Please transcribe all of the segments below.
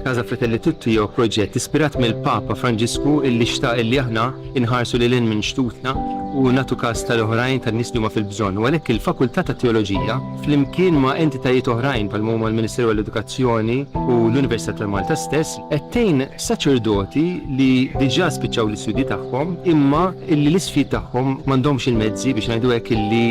Casa Fratelli Tutti jew proġett ispirat mill-Papa Franġisku illi xtaq illi aħna inħarsu lil hinn minn xtutna u nagħtu każ tal-oħrajn tan-nies li huma fil-bżonn. U għalhekk il-Fakultà ta' Teoloġija flimkien ma' entitajiet oħrajn bħal huma l-Ministeru għall-Edukazzjoni u l-Università ta' Malta stess qed tgħin saċerdoti li diġà spiċċaw l-istudji tagħhom imma illi l-isfid tagħhom m'għandhomx il-mezzi biex ngħidu hekk illi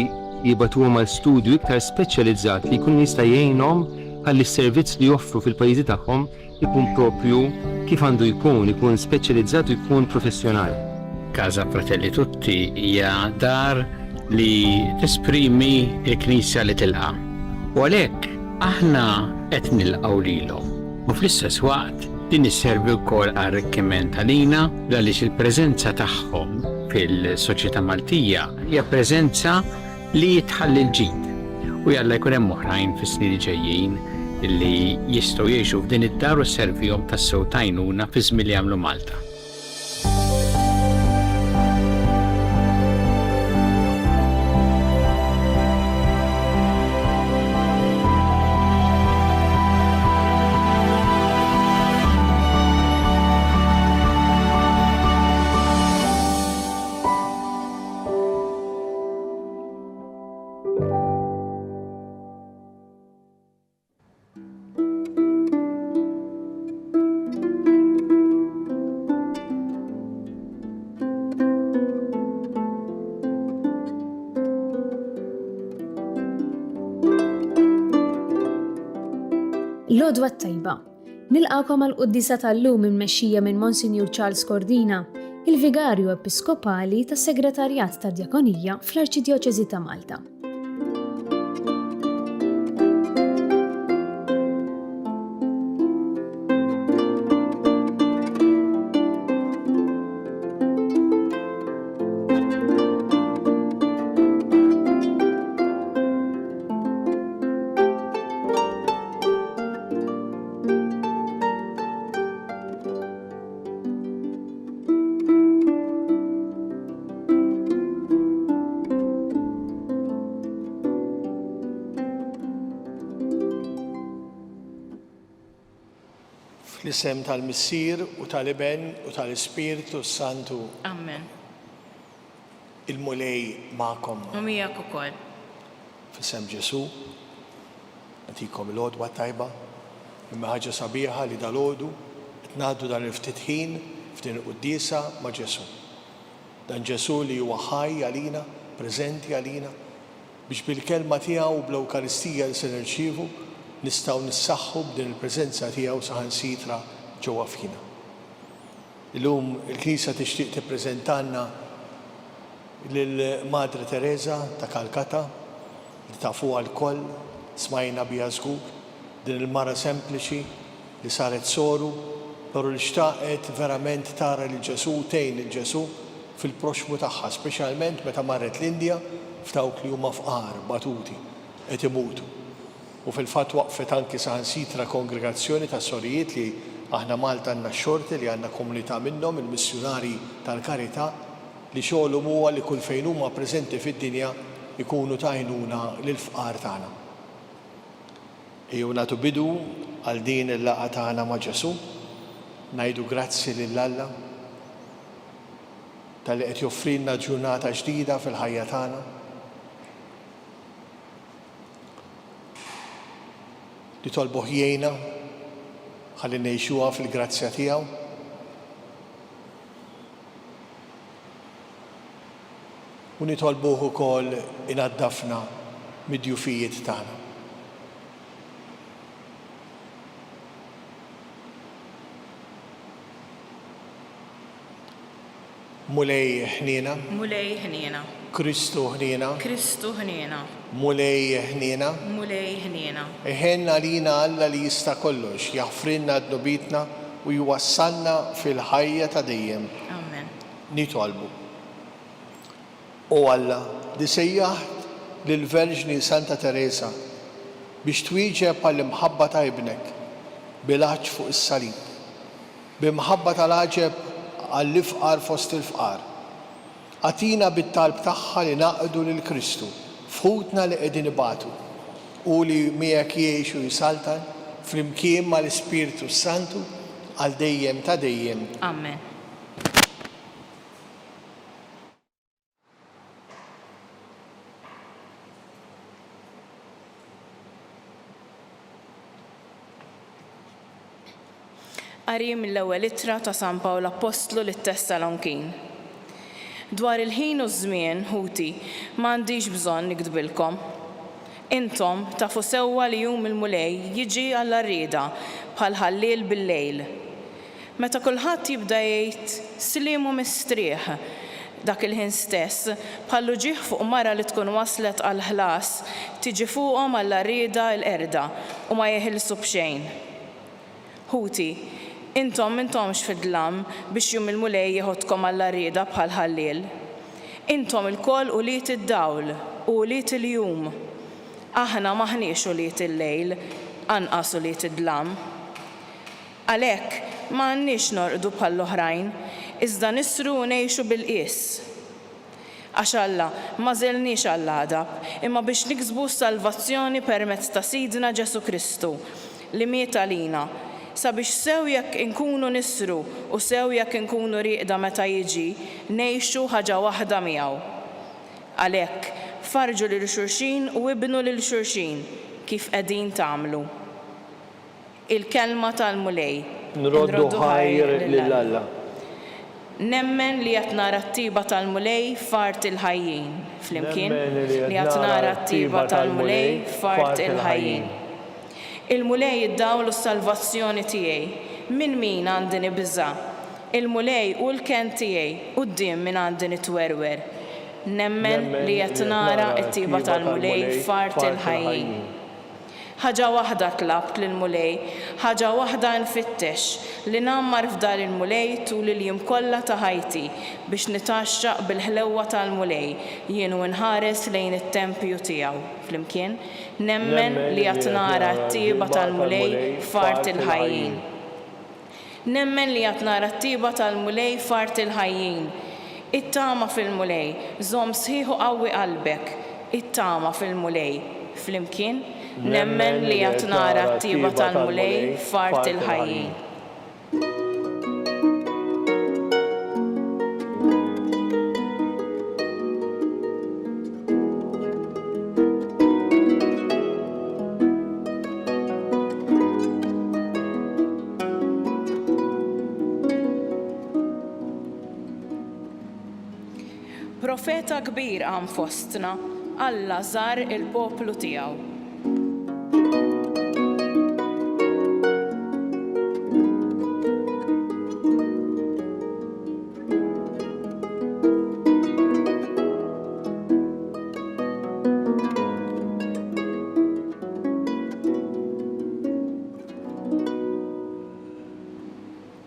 jibatuhom għal studju iktar speċjalizzat li jkun jista' jgħinhom ħalli s-servizz li joffru fil-pajjiżi tagħhom ikun propju kif għandu jkun speċjalizzat u jkun professjonali. Casa Fratelli Tutti hija dar li tesprimi l-Knisja li tilqa. U għalhekk aħna qed nilqgħu lilhom. U fl-istess waqt din isservi wkoll għar-arricchiment għalina għaliex il-preżenza tagħhom fil-soċjetà Maltija hija preżenza li tħalli l-ġid. U jalla jkun hemm oħrajn fis-snin ġejjin illi jistgħu jgħixu f'din id-dar u sservihom tas-sew tajnuna fi żmien li jagħmlu Malta. L-għodwa tajba, nilqakom għal-qoddisa tal-lum immexxija minn Monsignor Charles Cordina, il-Vigarju Episkopali tas-Segretarjat tad-Djakonija fl-Arċidjoċeżi ta' Malta. Fl-isem tal-Missier u tal-Iben u tal-Ispiritu Santu. Amen. Il-mulej ma'kom. U miegħek ukoll. Fl-isem Ġesu, nagħtikom il-għodwa tajba, imma ħaġa sabiħa li dal-għodu qed ngħaddu dan il-ftitħin f'din il-qudiesa ma' Ġesu. Dan Ġesu li huwa ħaj għalina, preżenti għalina, biex bil-kelma tiegħu u bl-Ewkaristija li se nirċievu nistgħu nissaħħu b'din il-preżenza tiegħu saħansitra ġewwa fina. Illum il-Knisja tixtieq tippreżentanna lil Madre Teresa ta' Kalkata li tafuha l-koll smajna biha żgur, din il-mara sempliċi li saret soru, però li xtaqet verament tara lil Ġesu tgħin lil Ġesu fil-proxmu tagħha, speċjalment meta marret l-Indja f'dawk li huma fqar, batuti, qed imutu. U fil-fatt waqfet anki saħansitra kongregazzjoni ta' sorijiet li aħna Malta għandna x-xorti li għandna komunità minnhom il-missjonari tal-karità li xogħolhom huwa li kull fejn huma preżenti fid-dinja ikunu ta' għajnuna lill-fqar tagħna. Ejjew nagħtu bidu għal din il-laqgħa tagħna ma' Ġesu, ngħidu grazzi lill-Alla tal-li qed joffrilna ġurnata ġdida fil-ħajja tagħna. Li tolbuh jgħinna ħalli ngħixuha fil-grazzja tiegħu. U nitolbuh ukoll inaddafna mid-djufijiet tagħna. Mulej ħniena. Mulej ħniena. Kristu ħniena. Kristu ħniena. Mulej ħniena. Mulej ħniena. Iħenna lina Alla li jista' kollox, jaħfrilna d-nubitna u jwassalna fil-ħajja ta' dejjem. Amen. Nitolbu. O Alla, li sejjaħt lill-Verġni Santa Teresa biex twieġeb għall-imħabba ta' ibnek bil-għaġġ fuq is-salib, b'imħabba tal-għaġeb għall-ifqar fost il-fqar. Għatina bit-talb tagħha li naqdu lil Kristu f'ħutna li qegħdin ibatu u li miegħek jgħixu jisaltan flimkien mal-Ispiritu Santu għal dejjem ta' dejjem. Amen. Qari mill-ewwel ittra ta' San Pawl Apostlu lit-Tessalonkin. Dwar il-ħin u żmien ħuti m'għandix bżonn nikdbilkom. Intom tafu sewwa li jum il-mulej jiġi għall-arrieda bħal ħalliel bil-lejl. Meta kulħadd jibda jgħid sliemu mistrieħ, dak il-ħin stess bħallu ġieħ fuq mara li tkun waslet għal ħlas tiġi fuqhom għall-arrieda l-qerda u ma jeħilsu b'xejn. Ħuti, intom m'intomx fid-dlam biex jum il-mulej jieħodkom għall-arrieda bħal ħalliel. Intom il-koll uliet id-dawl u uliet il-jum. Aħna maħniex uliet il-lejl, anqas uliet id-dlam. Għalhekk m'għandniex norqdu bħall-oħrajn, iżda nisru u ngħixu bil-qies. Għax Alla ma żelniex għall-għadab, imma biex niksbu salvazzjoni permezz ta' Sidna Ġesu Kristu li miet għalina, sabiex sew jekk inkunu nisru u sew jekk inkunu rieqda meta jiġi, ngħixu ħaġa waħda miegħu. Għalhekk farġu lil xulxin u ibnu lil xulxin kif qegħdin tagħmlu. Il-kelma tal-mulej. Nroddu ħajr lil Alla. Nemmen li qed nara t-tiba tal-mulej fart il-ħajjin. Flimkien li qed nara t-tiba tal-mulej fart il-ħajjin. Il-mulej id-dawl u s-salvazzjoni tiegħi. Min min għandi nibża? Il-mulej u l-ken tiegħi quddiem min għandi nitwerwer. Nemmen li qed nara t-tiba tal-mulej fart il-ħajjin. Ħaġa waħda tlabt lill-mulej, ħaġa waħda nfittex li nammar f'dar il-mulej tul il-jiem kollha ta' ħajti biex nitaxxaq bil-ħlewwa tal-mulej jien u nħares lejn it-tempju tiegħu. Flimkien, nemmen li qed nara t-tieba tal-mulej fart il-ħajjin. Nemmen li qed nara t-tieba tal-mulej fart il-ħajjin. It-tama fil-mulej, żomm sħiħu qawwi qalbek, it-tama fil-mulej. Flimkien, nemmen li qed nara t-tieba tal-mulej fart il-ħajjin. Profeta kbir għam fostna, Alla żar il-poplu tiegħu.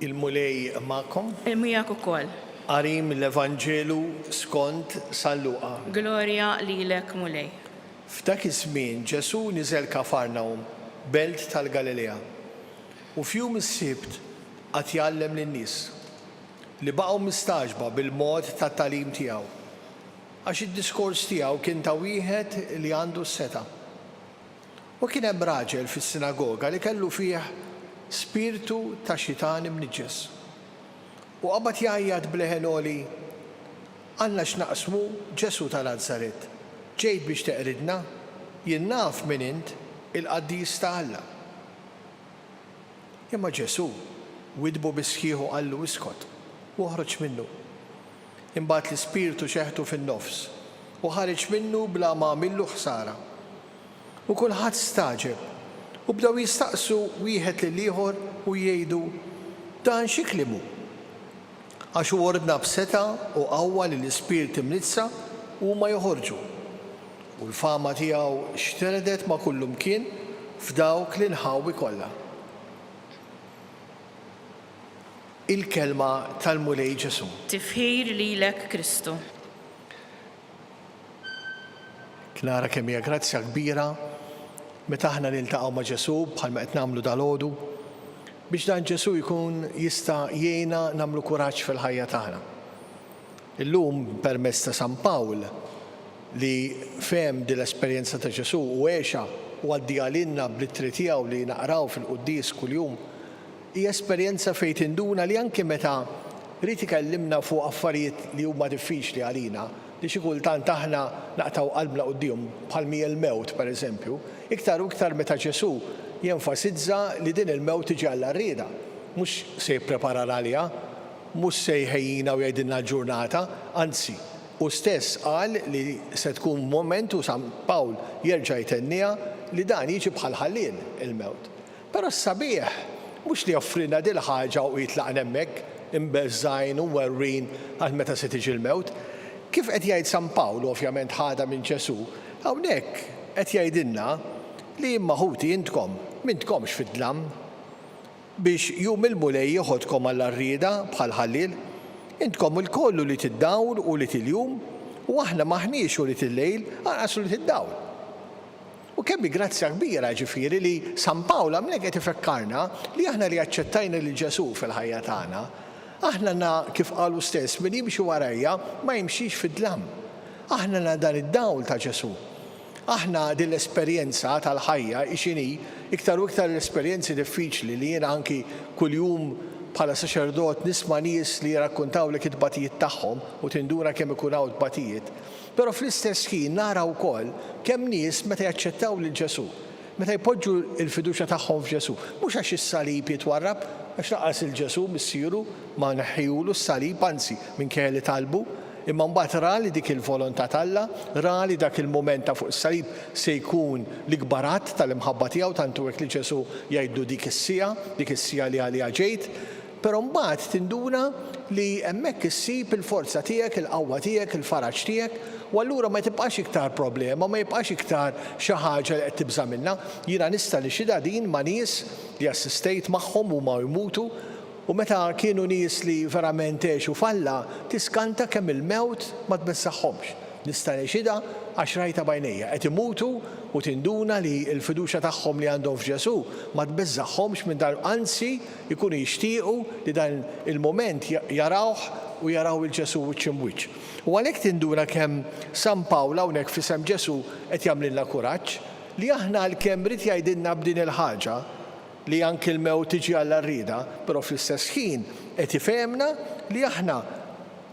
Il-mulej ma'kom. Il-mijak ukoll. Qari mill-Evanġelu skont San Luqa. Glorja lilek mulej. F'dak iż-żmien Ġesu niżel Kafarnaum, belt tal-Galilea. U f'jum is-sibt qed jgħallem lin-nies li baqgħu mistaġba bil-mod tat-tagħlim tiegħu. Għax id-diskors tiegħu kien ta' wieħed li għandu s-seta'. U kien hemm raġel fis-sinagoga li kellu fih spiritu ta' xitan imniġġes. U qabad jgħajjad bleħenoli, għandna x'naqsmu Ġesu ta' Nazaret. Ġejt biex teqridna, jien naf min int il-Qaddis ta' Alla. Imma Ġesu widbu bisħieħu qallu iskot u ħroġ minnu. Imbagħad l-ispiritu xeħtu fin-nofs u ħareġ minnu bla ma għamillu ħsara. U kulħadd staġeb u bdew jistaqsu wieħed lil ieħor u jgħidu dan xi klimu. Għax hu ordna b'seta u qawwa li l-ispirti mnizza huma joħorġu. U l-fama tiegħu xteredet ma' kullu mkien f'dawk l-inħawi kollha. Il-kelma tal-mulej Ġesu. Tifħir lilek Kristu. Knara kemm hija grazzja kbira meta aħna niltaqgħu ma' Ġesu bħalma qed nagħmlu dalgħodu biex dan Ġesu jkun jista' jgħinna nagħmlu kuraġġ fil-ħajja tagħna. Illum permezz ta' San Pawl li fehem din l-esperjenza ta' Ġesu u għexa u għaddija bl-ittri tiegħu li naqraw fil-quddies kuljum hija esperjenza fejn tinduna li anke meta rid ikellimna fuq affarijiet li huma diffiċli għalina li xi kultant aħna naqtaw qalbna qudiehom bħal il-mewt pereżempju, iktar u iktar meta Ġesu jenfasizza li din il-mewt tiġi għall-arrieda, mhux se jippreparar għaliha, mhux se jħejjina u jgħidilna l-ġurnata, anzi, u stess qal li se tkun moment u San Pawl jerġa' jtenniha li dan jiġi bħal ħallien il-mewt. Però s-sabiħ mhux li joffrina dil ħaġa u jitlaq hemmhekk imbeżżajn u werrin għal meta se tiġi l-mewt. Kif qed jgħid San Pawl ovvjament ħada minn Ġesu, hawnhekk qed jgħidilna li maħuti intkom m'intkomx fid-dlam biex jum il-mulej jieħodkom għall-arrieda bħal ħallil, intkom il-kollu li tiddawl u li tiljum u aħna maħniex u li tillejl anqas u li tiddawl. U kemm grazzja kbira ġifieri li San Pawl hawnhekk qed ifekkarna li aħna li aċċettajna lil Ġesu fil-ħajja tagħna, aħna kif qalu stess min jimxi warajja ma jimxix fid-dlam. Aħna na dan id-dawl ta' Ġesu. Aħna din l-esperjenza tal-ħajja ixini iktar u iktar l-esperjenzi diffiċli li jiena anki kuljum bħala saċerdot nisma' nies li jirrakkuntaw li it-tbatijiet tagħhom u tinduna kemm ikun hawn tbatijiet. Però fl-istess ħin nara wkoll kemm nies meta jaċċettaw lil Ġesu, meta jpoġġu l-fiduċja tagħhom f'Ġesu, mhux għax is-salib jitwarrab, għax laqas il-Ġesu missieru ma neħħijulu s-salib anzi minn kelli talbu, imma mbagħad ra li dik il-volontà talla, ra li dak il-mument ta' fuq is-salib se jkun l-ikbar att tal-imħabba tiegħu tantu hekk li Ġesu jgħidu dik is-sija li għaliha ġejt, però mbagħad tinduna li hemmhekk issib il-forza tiegħek, il-qawwa tiegħek, il-faraġġ tiegħek, u allura ma tibqax iktar problema, ma jibqax iktar xi ħaġa li qed tibża minnha. Jiena nista' li xi din ma' nies li assistejt magħhom huma jmutu u meta kienu nies li verament għexu falla tiskanta kemm il-mewt ma tbessaħħomx. Nista' li xi għax rajta bajnejja qed imutu u tinduna li l-fiduċja tagħhom li għandhom f'Ġesu ma tbeżżaħħomx minn dan, anzi jkunu jixtiequ li dan il-mument jarawh u jaraw il-Ġesu wiċċ imwiċċ. U għalhekk tinduna kemm San Pawl hawnhekk f'isem Ġesu qed jagħmlilna kuraġġ li aħna l-kemm rid jgħidilna b'din il-ħaġa li anke l-mewt tiġi għall-arrieda, però fl-istess ħin qed ifehmna li aħna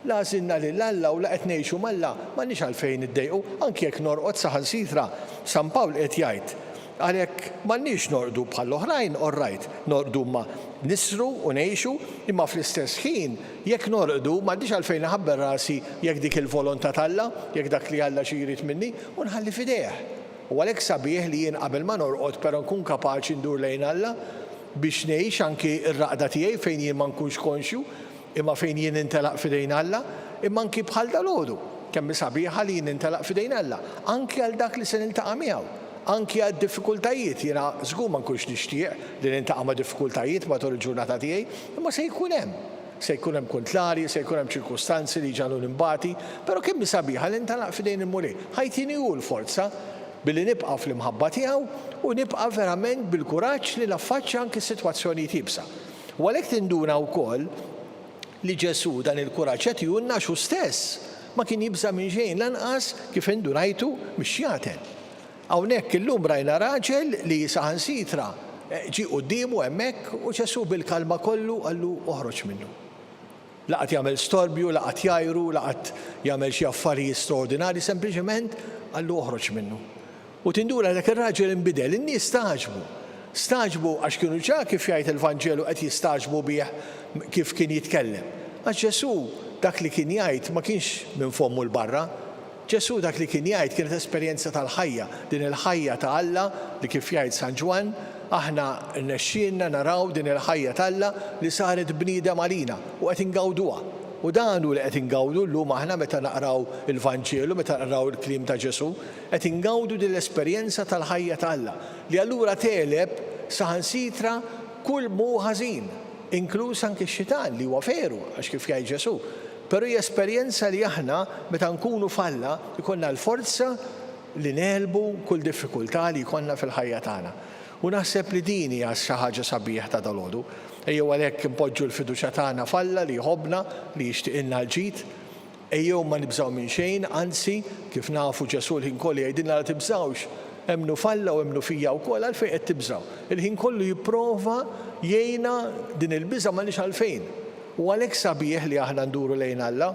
la żinna lil Alla u la qed ngħixu mal-Alla m'għandniex għalfejn iddejqu, anke jekk norqod saħansitra San Pawl qed jgħid għalhekk m'għandniex norqdu bħall-oħrajn orrajt, norqdu ma nisru u ngħixu, imma fl-istess ħin jekk norqdu m'għandix għalfejn naħabber rasi jekk dik il-volontà talla, jekk dak li Alla xi jrid minni u nħalli f'idejh. U għalhekk sabiħ li jien qabel ma norqod però nkun kapaċi ndur lejn Alla biex ngħix anki r-raqda tiegħi fejn jien ma nkunx konxju, imma fejn jien intelaq f'idejn Alla, imma anki bħal dalgħodu kemm sabiħa li jien intelaq f'idejn Alla, anki għal dak li se niltaqa' miegħu. Anki għad diffikultajiet, jiena żgur ma nkunx nixtieq li nintaqa' ma' diffikultajiet matul il-ġurnata tiegħi, imma se jkun hemm. Se jkun hemm kuntlari, se jkun hemm ċirkustanzi li ġalu l-imbati, però kemm sabiħa li ntalaq f'idejn il-mulej. Ħajtini hu l-forza billi nibqa' fl-imħabba tiegħu u nibqa' verament bil-kuraġġ li naffaċċja anke s-sitwazzjonijiet ibsa. U għalhekk tinduna wkoll li Ġesu dan il-kuraġġ qed jgħinna xu stess ma kien jibża minn xejn lanqas kif indunajtu mix-xjaten. Hawnhekk illum rajna raġel li saħansitra ġie qudiemu hemmhekk u Ġesu bil-kalma kollu qallu oħroġ minnu. Laqgħet jagħmel storbju, laqgħet jajru, laqgħet jagħmel xi affarijiet straordinarji, sempliċement qallu oħroġ minnu. U tindura dak ir-raġel inbidel, in-nies staġbu għax kienu ġa kif jgħid il-Vanġelu qed jistaġbu bih kif kien jitkellem. Għax Ġesu dak li kien jgħid ma kienx minn fommu l-barra. Ġesu dak li kien jgħid kienet esperjenza tal-ħajja, din il-ħajja ta' Alla li kif jgħid San Ġwan, aħna rnexxielna naraw din il-ħajja ta' Alla li saret bniedem għalina u qed ingawduha. U dan hu li qed ingawdu llum aħna meta naqraw il-Vanġelu, meta naqraw il-kliem ta' Ġesu, qed ingawdu din l-esperjenza tal-ħajja ta' Alla li allura teleb saħansitra kull mu ħażin, inkluż anke x-xitan li huwa veru għax kif jgħid Ġesu. Però hija esperjenza li aħna meta nkunu falla ikollna l-forza li nelbu kull diffikultà li jkollna fil-ħajja tagħna. U naħseb li din hija xi ħaġa sabiħ ta' dalgħodu. Ejjew għalhekk impoġġu l-fiduċja tagħna falla li jħobbna li jixtieqilna l-ġid. Ejjew ma nibżgħu minn xejn, anzi kif nafu Ġesu l-ħin kollu jgħidilna la tibżgħux Emnu falla u emnu fija wkoll għalfejn qed tibżgħu. Il-ħin kollu jipprova jgħinna din il-biża' m'għandniex għalfejn. U għalhekk sabiħ li aħna nduru lejn Alla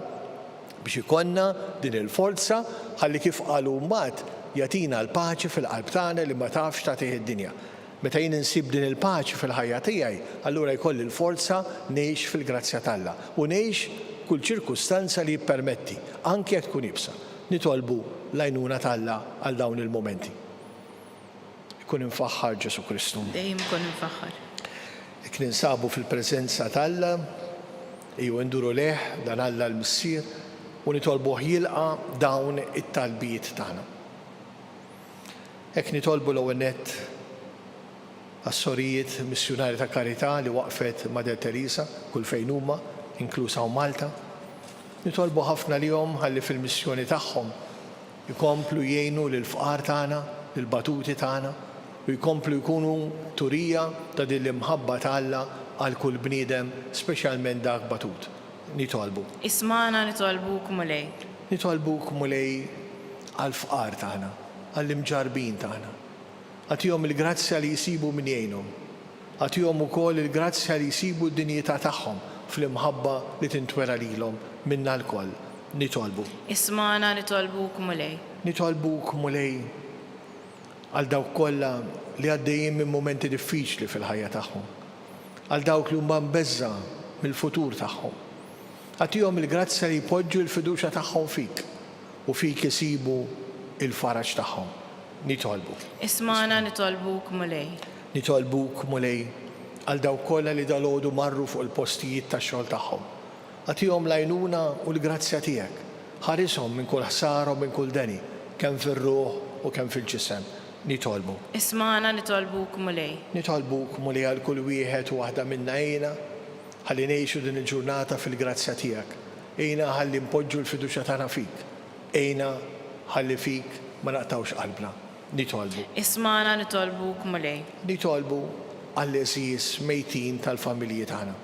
biex ikonna din il-forza ħalli kif qalu mbagħad jagħtina l-paċi fil-qalb tagħna li ma tafx tagħtih id-dinja. Meta jien insib din il-paċi fil-ħajja tiegħi, allura jkolli l-forza ngħix fil-grazzja t'Alla u ngħix kull ċirkustanza li jippermetti, anke jekk tkun ibsa. Nitolbu l-għajnuna t'Alla għal dawn il-momenti. Ikun infaħħar Ġesu Kristu. Dejjem ikun infaħħar. Jekk ninsabu fil-preżenza t'Alla, jew nduru leħ dan Alla l-Missier u nitolbuh jilqa' dawn it-talbijiet tagħna. Hekk nitolbu l-ewwel nett għas-sorijiet missjonari ta' karità li waqfet Mader Teresa kull fejn huma, inklusa Malta. Nitolbu ħafna lihom ħalli fil-missjoni tagħhom jkomplu jgħinu lill-fqar tagħna, lill-batuti tagħna u jkomplu jkunu turija ta' din l-imħabba t'Alla għal kull bniedem, speċjalment dak batut. Nitolbu. Ismana nitolbuk mulej. Nitolbuk mulej għal-fqar tagħna, għall-imġarbin tagħna. Għatihom il-grazzja li jsibu min jgħinhom. Għatihom ukoll il-grazzja li jsibu d-dinjità tagħhom fl-imħabba li tintwera lilhom minna l-koll. Nitolbu. Ismana nitolbuk mulej. Nitolbuk mulej għal dawk kollha li għaddejjin minn momenti diffiċli fil-ħajja tagħhom. Għal dawk li huma mbeżza mill-futur tagħhom. Għatihom il-grazzja li jpoġġu l-fiduċja tagħhom fik u fik isibu il-faraġ tagħhom. Nitolbu. Ismana nitolbuk mulej. Nitolbuk mulej għal dawk kollha li dalgħodu marru fuq il-postijiet tax-xogħol tagħhom. Għatihom l-għajnuna u l-grazzja tiegħek. Ħarishom minn kull ħsara u minn kull deni, kemm fir-ruħ u kemm fil-ġisem. Nitolbu. Ismana nitolbuk mulej. Nitolbuk mulej għal kull wieħed u waħda minna għejna ħalli ngħixu din il-ġurnata fil-grazzja tiegħek. Ejna ħalli npoġġu l-fiduċja tagħna fik. Ejna ħalli fik ma naqtawx qalbna. Nitolbu. Ismana nitolbuk mulej. Nitolbu għall-eżis mejtin tal-familji tagħna.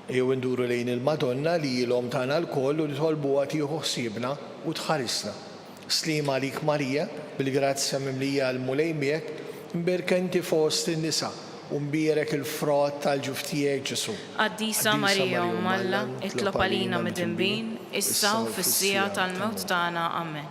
Jew induru lejn il-Madonna li ilhom tagħna l-koll u nitolbuha tieħu ħsiebna u tħarisna. Slima għalik Marija, bil-grazzja mimlija l-mulej miegħek, imberkenti fost in-nisa u mbierek il-frott tal-ġuf tiegħek Ġesu. Qaddisa Marija u Malla, itlob għalina mid-dinbin, issa u fis-sija tal-mewt tagħna. Amen.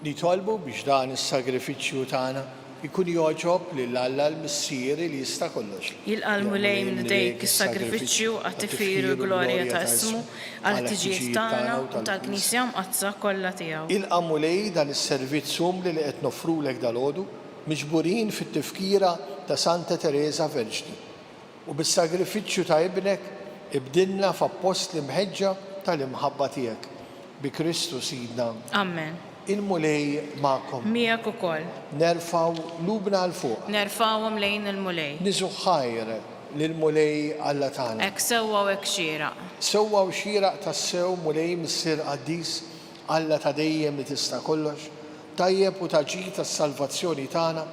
Nitolbu biex dan is-sagrifiċċju tagħna ikun jogħġob lil Alla l-Missier li jista' kollox. Jilqa' l-mulej minn dejk is-sagrifiċċju għat-tifir u glorja ta' ismu għal-ħtiġijiet tagħna u tal-Knisja mqazza kollha tiegħu. Ilqa' mulej dan is-servizz umli li qed nofrulek dalgħodu miġburin fit-tifkira ta' Santa Teresa Verġni. U bis-sagrifiċċju ta' ibnek ibdilna f'appost l-imħeġġa tal-imħabba tiegħek. Bi Kristu Sidna. Amen. Il-mulej ma'kom. Miegħek ukoll. Nerfaw lubna l-fuq. Nerfawhom lejn il-mulej. Niżu ħajr lill-mulej Alla tagħna. Hekk sewwa u hekk xieraq. Sewwa u xieraq tassew mulej missier qaddis Alla ta' dejjem li tista' kollox, tajjeb u taġi tas-salvazzjoni tagħna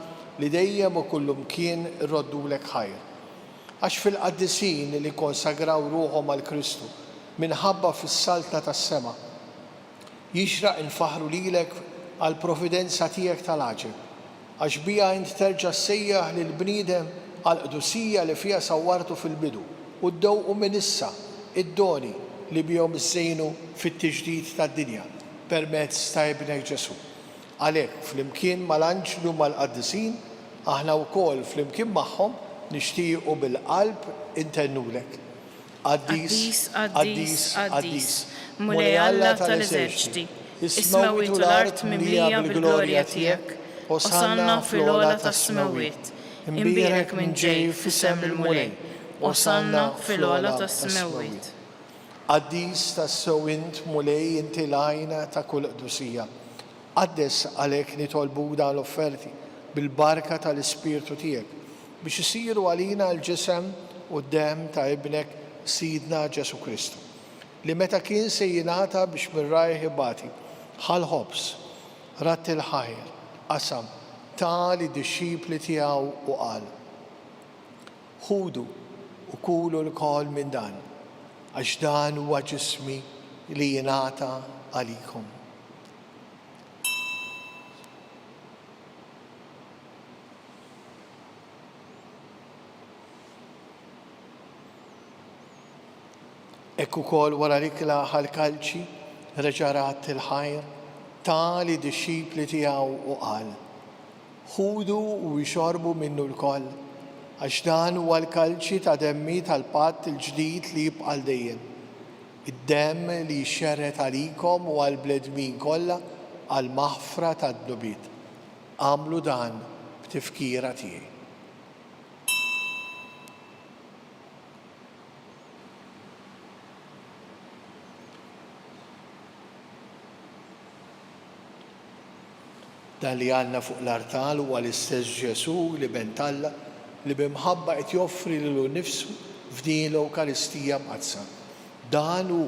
li dejjem u kullum kien irroddulek ħajr. Għax fil-qaddisin li konsagraw ruħhom għal Kristu minħabba fis-saltna tas-sema jixraq infaħru lilek għal providenza tiegħek tal-aġeb, għax bija int terġa' ssejjaħ lil bniedem għal qdusija li fiha sawwartu fil-bidu u ddewqu minn issa id-doni li bihom iżżejnu fit-tiġdid tad-dinja permezz ta' ibnek Ġesu. Għalhekk flimkien mal-anġlu mal-qaddisin aħna wkoll flimkien magħhom nixtiequ bil-qalb intennulek. Qaddis, qaddis, qaddis, mulej Alla tal-eżerċiti, is-smawiet u l-art mimlija bil-glorja tiegħek, osanna fil-ola tas-smawiet, imbierek minn ġej f'isem il-mulej, osanna fil-ola tas-smawiet. Qaddis tas-sewint mulej inti l-għajna ta' kull qdusija. Qaddes għalhekk nitolbu dan l-offerti bil-barka tal-Ispirtu tiegħek biex isiru għalina l-ġisem u d-dem ta' ibnek Sidna Ġesu Kristu, li meta kien se jingħata biex mir-rajħ ibati ħal ħobs, ratt il-ħajr, qasam tali dixxipli tiegħu u qal: ħudu u kulu l-kol minn dan, għax dan huwa ġismi li jingħata għalikom. Ekk ukoll wara rikla ħal-kalċi reġarat il-ħajr tali dixxipli tiegħu u qal: ħudu u jxorbu minnu l-koll, għax dan huwa l-kalċi ta' demmi tal-patt il-ġdid li jibqa' dejjem. Id-demm li jxerret għalikom u għall-bledmin kollha għal maħfra tad-dubiet. Għamlu dan b'tifkira tiegħi. Dan li għandna fuq l-artal huwa l-istess Ġesu li bentalla li bimħabba qed joffri lilu nnifsu f'din l-Ewkaristija mqazza. Dan hu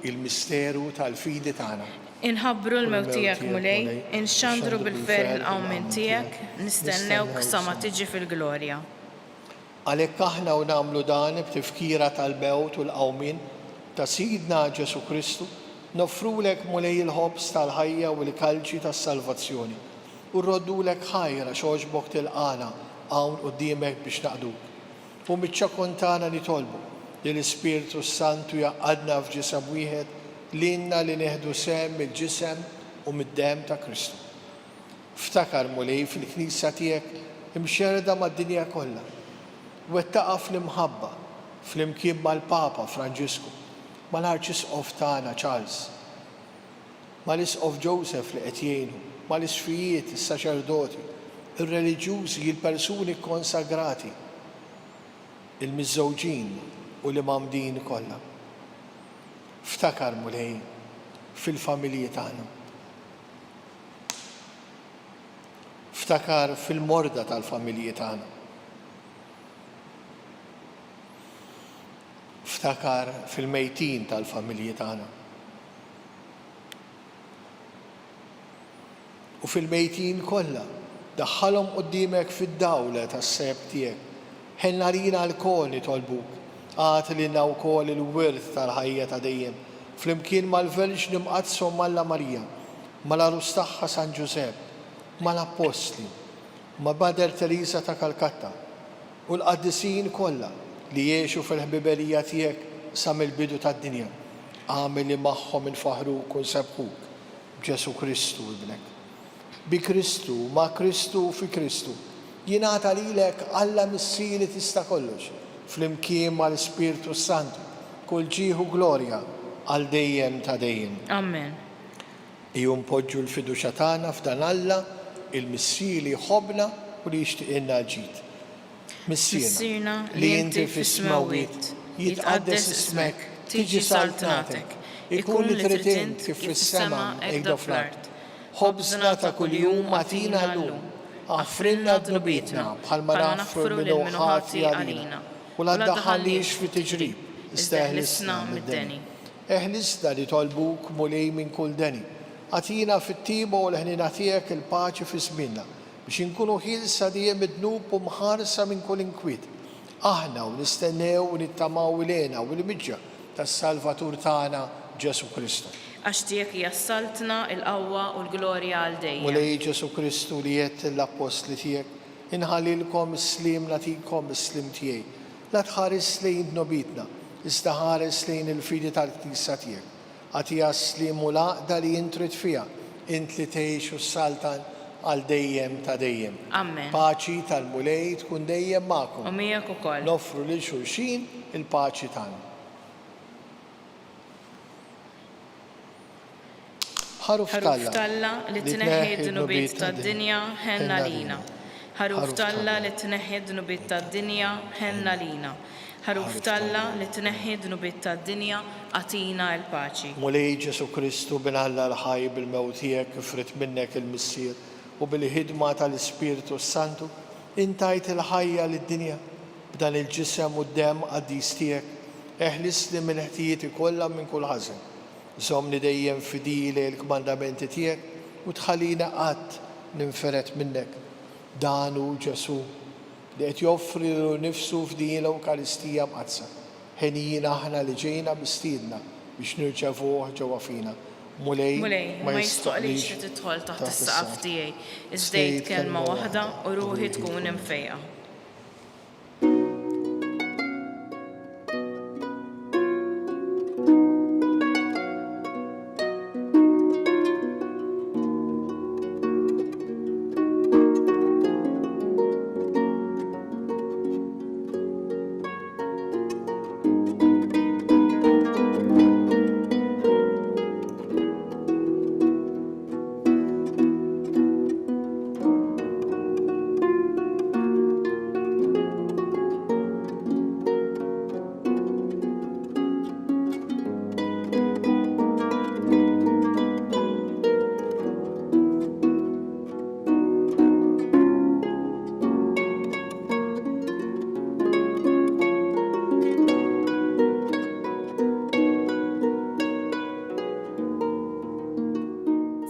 il-misteru tal-fidi tagħna. Inħabbru l-mewt tiegħek mulej, inxandru bil-ferħ il-qawmin tiegħek, nistennewk sa ma tiġi fil-glorja. Għalhekk aħna u nagħmlu dan b'tifkira tal-mewt u l-qawmin ta' Sidna Ġesu Kristu, noffrulek mulej il-ħobs tal-ħajja u l-kalċi tas-salvazzjoni. U rroddulek ħajra xogħġbok tilqana hawn quddiemek biex naqduk. U miċ-ċakontana nitolbu li l-Ispirtu Santu jaqadna f'ġisem wieħed lilna li neħdu sem mill-ġisem u mid-demm ta' Kristu. Ftakar mulej fil-Knisja tiegħek imxerda mad-dinja kollha. Wettaqa fl-imħabba fl-imkien mal-Papa Franġisku, mal-Arċisqof tagħna Charles, mal-Isqof Joseph li qed jgħinu, mal-isfijiet, is-saċerdoti, ir-reliġjużi, il-persuni konsagrati, il-miżżewġin u l-imamdin kollha. Ftakar mulej fil-familji tagħna. Ftakar fil-morda tal-familji tagħna. Ftakar fil-mejtin tal-familji tagħna. U fil-mejtin kollha daħħalhom quddiemek fid-dawla tas-seb tiegħek. Ħenna lina l-kol nitolbuk, għat lilna wkoll il-wirth tal-ħajja ta' dejjem, flimkien mal-Verġni mqazzhom Malla Marija, mal-Arus tagħha San Ġusepp, mal-Apostli, ma' Mater Teresa ta' Kalkatta u l-qaddisin kollha li jgħixu fil-ħbiberija tiegħek sa mill-bidu tad-dinja. Għamel li magħhom infaħruk u nsebħuk b'Ġesu Kristu ibnek. Bi Kristu, ma' Kristu fi Kristu, jingħata lilek Alla Missiri tista' kollox, flimkien mal-Ispirtu Santu, kull ġieħu glorja għal dejjem ta' dejjem. Amen. Iju npoġġu l-fiduċja tagħna f'dan Alla il-Missier li jħobbna u li jixtieqilna l-ġid. Missierna li inti fis-smawiet, jitqaddes ismek, tiġi saltnatek, ikun li trid int kif fis-sema hekk fl-art. ħobżna ta' kuljum atina llum. Aħfrilna dnubietna bħalma naħfru l-minuħati għalina. U la tdaħħalniex fi tiġrib, iżda eħlisna mid-deni. Eħlisna li tolbuk mulej minn kull deni. Atina fit-tiba u l-ħnina tiegħek il-paċi fi żmienna biex inkunu ħilsa dejjem id-dnub u mħarsa minn kull inkwiet. Aħna u nistennew u nittamaw ilena u l-miġġa tas-Salvatur tagħna Ġesu Kristu. Għax tiegħek jassaltna il-qawwa u l-glorja għal dejjem. Mulej Ġesu Kristu li jett l-apostli tiegħek inħallilkom is-slim nagħtikom is-slim tiegħi. La tħares lejn dnubitna, iżda ħares lejn il-fidi tal-Knisja tiegħek. Għatija s-slim u laqda li jintrid fiha, int li tgħix u s-saltan għal dejjem ta' dejjem. Amen. Paċi tal-mulej tkun dejjem magħkom. U miegħek ukoll. Noffru lil xulxin il-paċi tagħna. Ħaruf Talla li tneħħi d-nubiet tad-dinja ħenna lina. Ħaruf Talla li tneħħi d-nubiet tad-dinja ħenna lina. Ħaruf Talla li tneħħi d-nubiet tad-dinja għatina l-paċi. Mulej Ġesu Kristu binalla l-ħaj bil-mewt tiegħek ifrit minnek il-missier u bil-ħidma tal-Ispiritu Santu intajt il-ħajja lid-dinja b'dan il-ġisem u d-dem qaddis tiegħek. Eħlisni mill-ħtijiet kollha minn kull ħażen. Żommni dejjem fidili l-kmandamenti tiegħek u tħallina qatt ninferet minnek. Dan hu Ġesu li qed joffri lilu nnifsu f'din l-Ewkaristija mqazza. Ħenijin aħna li ġejna bistiedna biex nirċevuh ġewwa fina. Mulej ma jistoqlix li tidħol taħt is-saqaf tiegħi, iżdejt kelma waħda u ruħi tkun imfejqa.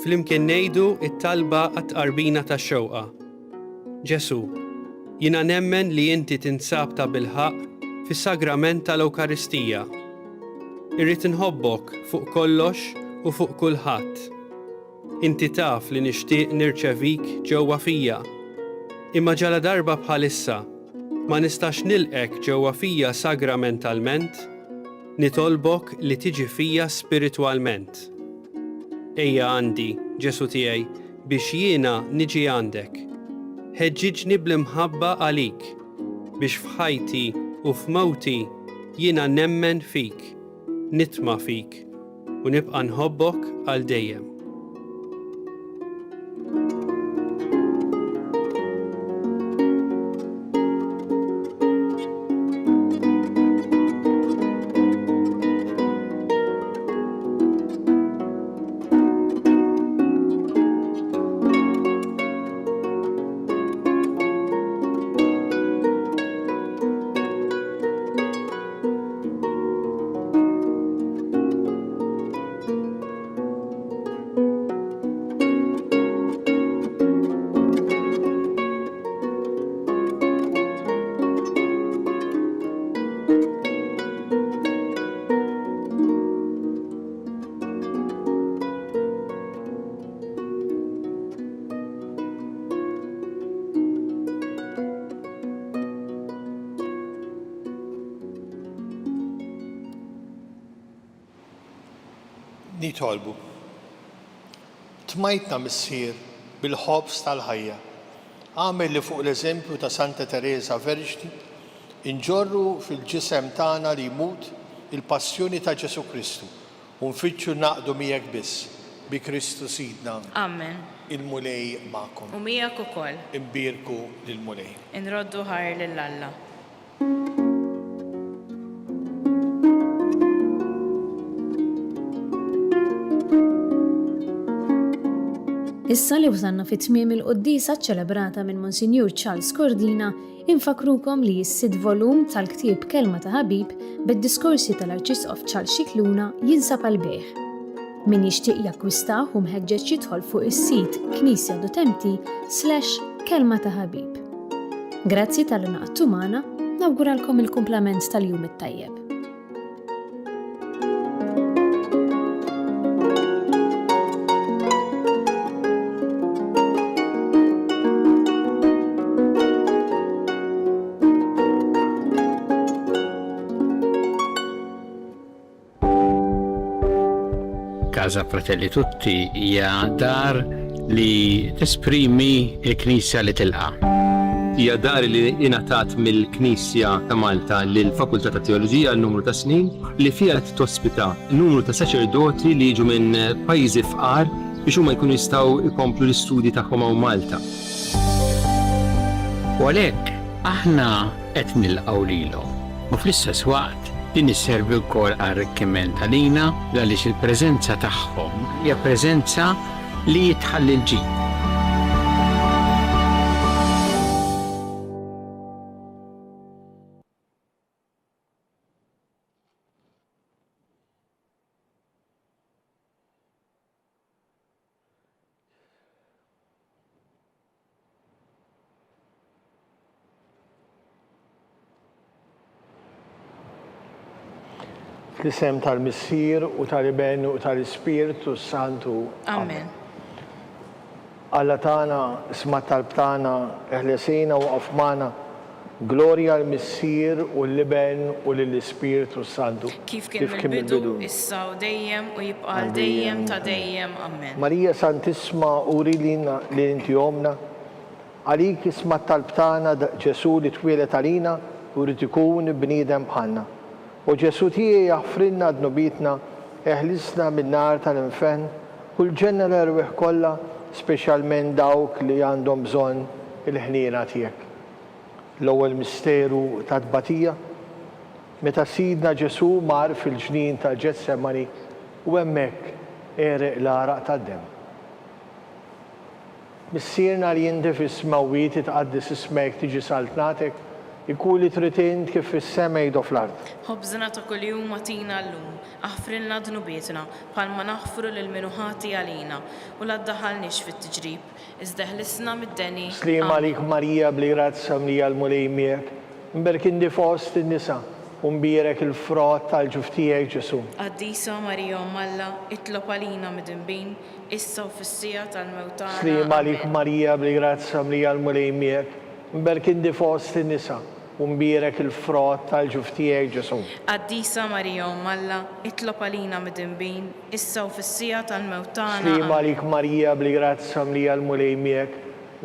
Flimkien ngħidu it-talba għat-qarbina tax-xewqa. Ġesu, jiena nemmen li inti tinsab ta' bilħaq fis-sagrament tal-Ewkaristija. Irrid inħobbok fuq kollox u fuq kulħadd. Inti taf li nixtieq nirċevik ġewwa fija. Imma ġala darba bħalissa ma nistax nilqek ġewwa fija sagramentalment, nitolbok li tiġi fija spiritwalment. Ejja għandi, Ġesu tiegħi, biex jiena niġi għandek. Ħeġġiġni bl-imħabba għalik, biex f'ħajti u f'mewti jiena nemmen fik, nitma' fik u nibqa' nħobbok għal dejjem. Nitolbu. Tmajtna missier bil-ħobs tal-ħajja. Għamel li fuq l-eżempju ta' Santa Teresa Verġni inġorru fil-ġisem tagħna li jmut il-passjoni ta' Ġesu Kristu u nfittxu naqdu miegħek biss bi Kristu Sidna. Amen. Il-mulej magħkom. U miegħek ukoll. Imbierku lill-mulej. Inroddu ħar lill-Alla. Issa li wasanna fit-tmiem il-qoddisa ċċelebrata minn Monsinjur Charles Cordina, infakrukom li s-sid volum tal-ktieb Kelma ta' Ħabib bid-diskorsi tal-Arċisqof Charles Scicluna jinsab għal-bejħ. Min jixtieq jakkwistah u mħeġġeġ jidħol fuq is-sit knisja.mt/kelma ta' Ħabib. Grazzi tal-inaqtu magħna, nawguralkom il-kumplament tal-jum it-tajjeb. Casa Fratelli Tutti hija dar li tesprimi l-Knisja li tilqa'. Hija dar li ingħatat mill-Knisja ta' Malta lill-Fakultà ta' Teoloġija għal numru ta' snin li fiha tospita numru ta' saċerdoti li jiġu minn pajjiżi fqar biex huma jkunu jistgħu jkomplu l-istudji tagħhom hawn Malta. U għalhekk aħna qed nilqgħu lilhom. U fl-istess waqt din isservi wkoll għar-arricchiment għalina għaliex il-preżenza tagħhom hija preżenza li jitħalli l-ġid. Fl-isem tal-Missier u tal-Iben u tal-Ispiritu Santu. Amen. Alla tagħna isma' talbtana eħlesina u qafmana. Glorja l-Missier u l-Iben u l-Ispiritu Santu. Kif kien mill-bidu, issa u dejjem u jibqa' dejjem ta' dejjem. Amen. Marija Santisma uri lina li inti omna. Għalik isma' talbtana Ġesu li twilet għalina u rid ikun bniedem bħalna. U Ġesu tiegħi jaħfrilna dnubitna, eħlisna min-nar tal-inferno, kull ġenna l-erwieħ kollha, speċjalment dawk li għandhom bżonn il-ħniena tiegħek. L-ewwel misteru ta' tbatija, meta Sidna Ġesu mar fil-ġnien ta' Ġetsemani u hemmhekk ereq l-araq tad-dem. Missierna li inti fis-smawwiet tqaddis ismek tiġi saltnatek, ikun li tritint kif fis-sema jgħidu fl-ard. Ħobżna ta' kuljum atina llum, aħfrilna dnubietna bħalma naħfru lil min ħati għalina u la ddaħħalniex fit-tiġrib, iżda ħlisna mid-deni. Slim għalik Marija bli grazza mlija l-mulej miegħek, mberkindi fost in-nisa u mbierek il-frott tal-ġuf tiegħek Ġesu. Qaddisa Marija Alla, itlob għalina mid-inbin, issa u fis-sija tal-mewt tagħna. Slim għalik Marija bli grazza mlija l-mulej miegħek, mberkindi fost in-nisa u mbierek il-frott tal-ġuf tiegħek Ġesu. Qaddisa Marija Alla, itlob għalina mid-inbin, issa u fis-sija tal-mewt tagħna. Slim għalik Marija bli grazza mlija l-mulej miegħek,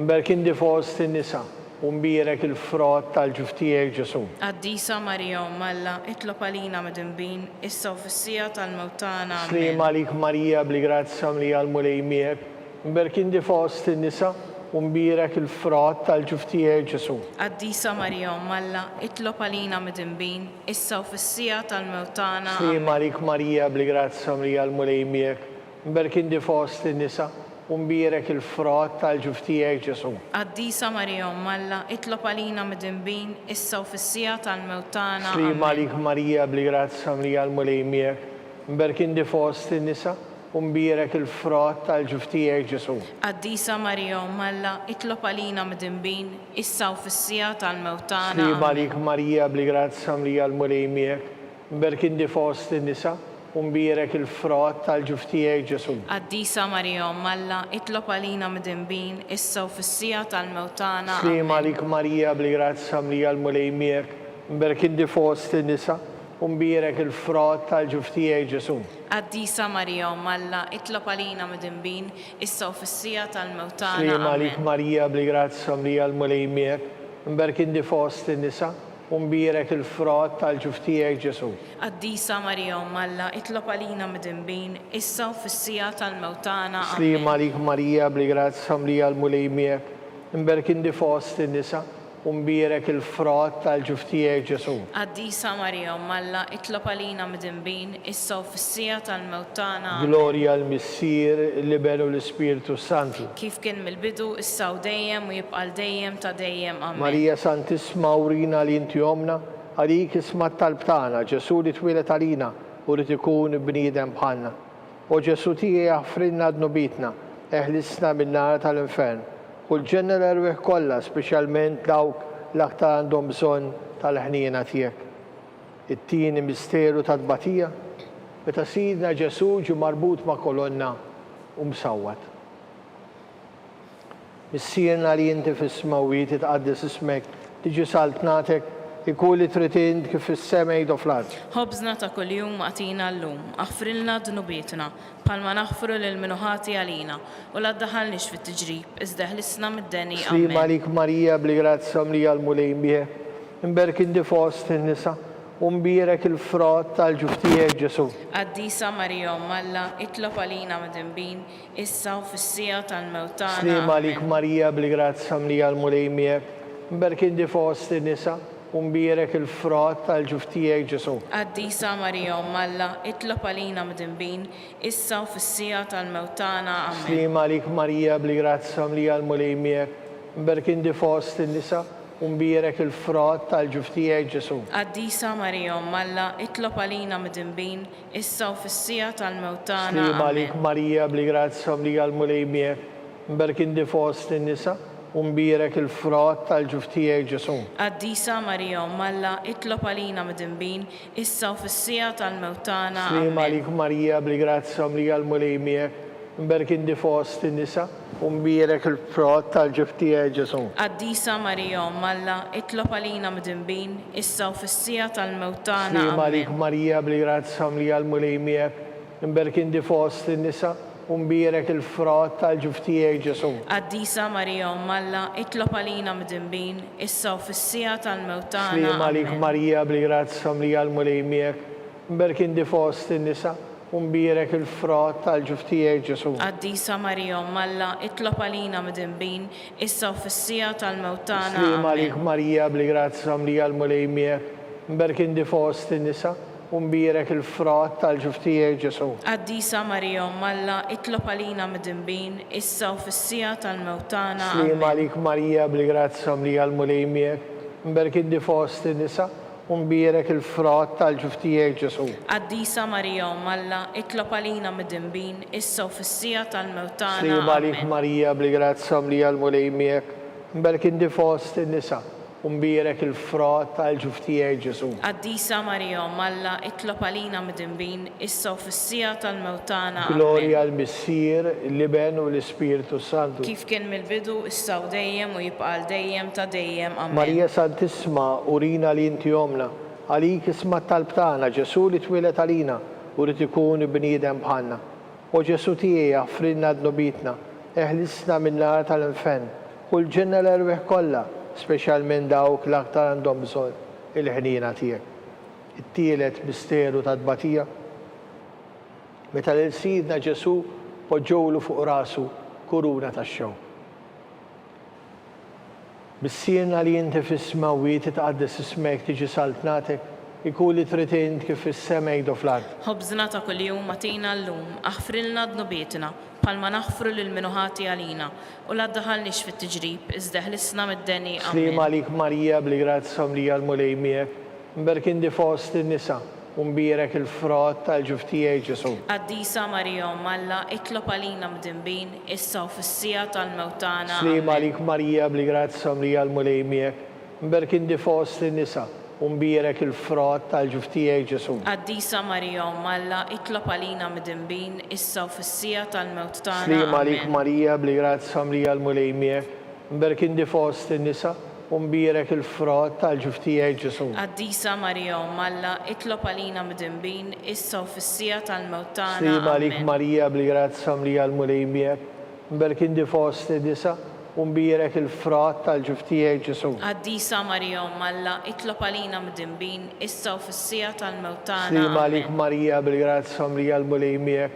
mberkindi fost in-nisa u mbierek il-frott tal-ġuf tiegħek Ġesu. Qaddisa Marija Alla, itlob għalina mid-inbin, issa u fis-sija tal-mewt tagħna. Slim għalik Marija bli grazza mlija l-mulej miegħek, mberkindi fost in-nisa u mbierek il-frott tal-ġuf tiegħek Ġesu. Qaddisa Marija Alla, itlob għalina mid-inbin, issa u fis-sija tal-mewt tagħna. Slim għalik Marija bli grazza mlija l-mulej miegħek, mberkindi fost in-nisa u mbierek il-frott tal-ġuf tiegħek Ġesu. Qaddisa Marija Alla, itlob għalina mid-inbin, issa u fis-sija tal-mewt tagħna. Slim għalik Marija bli grazza mlija l-mulej miegħek, mberkindi fost in-nisa u mbierek il-frott tal-ġuf tiegħek Ġesu. Qaddisa Marija Alla, itlob għalina mid-inbin, issa u fis-sija tal-mewt tagħna. Slim għalik Marija bli grazza mlija l-mulej miegħek, mberkindi fost in-nisa u mbierek il-frott tal-ġuf tiegħek Ġesu. Qaddisa Marija Alla, itlob għalina mid-inbin, issa u fis-sija tal-mewt tagħna. Slim għalik Marija bli grazza mlija l-mulej miegħek, mberkindi fost in-nisa u mbierek il-frott tal-ġuf tiegħek Ġesu. Qaddisa Marija Alla, itlob għalina mid-inbin, issa u fis-sija tal-mewt tagħna. Slim għalik Marija bli grazza mlija l-mulej miegħek, mberkindi fost in-nisa u mbierek il-frott tal-ġuf tiegħek Ġesu. Qaddisa Marija Alla, itlob għalina mid-inbin, issa u fis-sija tal-mewt tagħna. Slim għalik Marija bli grazza mlija l-mulej miegħek, mberkindi fost in-nisa u mbierek il-frott tal-ġuf tiegħek Ġesu. Qaddisa Marija Malla, itlob għalina midinbin, issa u fis-sija tal-mewt tagħna. Glorja l-Missier, l-Iben u l-Ispiritu Santu. Kif kien mill-bidu, issa u dejjem u jibqa' dejjem ta' dejjem. Amen. Marija Santisma urina li inti omna, għalik isma t-talb tagħna, Ġesu li twilet għalina u li ikun bniedem bħalna. U Ġesu tiegħi jaħfrinna d-nubitna, eħlisna min-nar tal-infern. U l-ġenna l-erweħ kollha, speċjalment dawk l-aktar għandhom bżonn tal-ħniena tiegħek. It-tieni misteru ta' tbatija, meta Sidna Ġesu ġie marbut ma' kolonna u msawwat. Missierna li inti fis-smawiet titqaddis ismek, tiġi saltnatek, ikun li trid int kif fis-sema jgħidu fl-ard. Ħobżna ta' kuljum agħtina llum, aħfrilna dnubietna, bħalma naħfru lil minuħati għalina, u la ddaħħalniex fit-tiġrib, iżda ħlisna mid-deni. Slim għalik Marija bli grazza mlija l-mulejn bieħ, imberk indi fost in-nisa, u mbierek il-frott tal-ġuf tiegħek Ġesu. Qaddisa Marija Malla, itlob għalina midinbin, issa u fis-sija tal-mewt tagħna. Slim għalik Marija bli grazza mlija l-mulejn bieħ, imberk indi fost in-nisa, u mbierek il-frott tal-ġuf tiegħek Ġesu. Qaddisa Marija Malla, itlob għalina midinbin, issa u fis-sija tal-mewt tagħna. Amen. Slim għalik Marija bli grazza mlija l-mulejn bieħ, imberk indi fost in-nisa, u mbierek il-frott tal-ġuf tiegħek Ġesu. Qaddisa Marija Malla, itlob għalina midinbin, issa u fis-sija tal-mewt tagħna. Slim għalik Marija bli grazza mlija l-mulejn bieħ, imberk indi fost in-nisa, u mbierek il-frott tal-ġuf tiegħek Ġesu. Qaddisa Marija Malla, itlob għalina midinbin, issa u fis-sija tal-mewt tagħna. Slim għalik Marija bli grazza mlija l-mulejn bieħ, imberk indi fost in-nisa, u mbierek il-frott tal-ġuf tiegħek Ġesu. Qaddisa Marija Malla, itlob għalina midinbin, issa u fis-sija tal-mewt tagħna. Slim għalik Marija bli grazza mlija l-mulejn bieħ, imberk indi fost in-nisa, u mbierek il-frott tal-ġuf tiegħek Ġesu. Qaddisa Marija Malla, itlob għalina midinbin, issa u fis-sija tal-mewt tagħna. Slim għalik Marija bli grazza mlija l-mulejn bieħ, imberk indi fost in-nisa, u mbierek il-frott tal-ġuf tiegħek Ġesu. Qaddisa Marija Malla, itlob għalina midinbin, issa u fis-sija tal-mewt tagħna. Slim għalik Marija bli grazza mlija l-mulejn bieħ, imberk indi fost in-nisa, u mbierek il-frott tal-ġuf tiegħek Ġesu. Qaddisa Marija Malla, itlob għalina midinbin, issa u fis-sija tal-mewt tagħna. Slim għalik Marija bli grazza mlija l-mulejn bieħ, imberk indi fost in-nisa, u mbierek il-frott tal-ġuf tiegħek Ġesu. Qaddisa Marija Malla, itlob għalina midinbin, issa u fis-sija tal-mewt tagħna. Slim għalik Marija bli grazza mlija l-mulejn bieħ, imberk indi fost in-nisa, u mbierek il-frott tal-ġuf tiegħek Ġesu. Qaddisa Marija Malla, itlob għalina midinbin, issa u fis-sija tal-mewt tagħna. Glorja l-Missier, l-Iben u l-Ispiritu Santu. Kif kien mill-bidu, issa u dejjem u jibqa' dejjem ta' dejjem. Amen. Marija Santisma urina li inti omna, għalik isma t-talb tagħna, Ġesu li twilet għalina u li ikun bniedem bħalna. U Ġesu tiegħi jaħfrinna d-nubitna, eħlisna min-nar tal-infern, u l-ġenna l-erweħ kollha, speċjalment dawk l-aktar għandhom bżonn il-ħniena tiegħek. It-tielet misteru ta' tbatija, meta lil Sidna Ġesu poġġowlu fuq rasu kuruna tax-xew. Missierna li inti fis-smawiet titqaddis ismek tiġi saltnatek, ikun li trid int kif fis-sema jgħidu fl-ard. Ħobżna ta' kuljum agħtina llum, aħfrilna dnubietna, bħalma naħfru lil minuħati għalina, u la ddaħħalniex fit-tiġrib, iżda ħlisna mid-deni. Slim għalik Marija bli grazza mlija l-mulejn bieħ, imberk indi fost in-nisa, u mbierek il-frott tal-ġuf tiegħek Ġesu. Qaddisa Marija Malla, itlob għalina midinbin, issa u fis-sija tal-mewt tagħna. Slim għalik Marija bli grazza mlija l-mulejn bieħ, imberk indi fost in-nisa, u mbierek il-frott tal-ġuf tiegħek Ġesu. Qaddisa Marija Malla, itlob għalina midinbin, issa u fis-sija tal-mewt tagħna. Slim għalik Marija bli grazza mlija l-mulejn bieħ, imberk indi fost in-nisa, u mbierek il-frott tal-ġuf tiegħek Ġesu. Qaddisa Marija Malla, itlob għalina midinbin, issa u fis-sija tal-mewt tagħna. Slim għalik Marija bli grazza mlija l-mulejn bieħ, imberk indi fost in-nisa, u mbierek il-frott tal-ġuf tiegħek Ġesu. Qaddisa Marija Malla, itlob għalina midinbin, issa u fis-sija tal-mewt tagħna. Slim għalik Marija bli grazza mlija l-mulejn bieħ,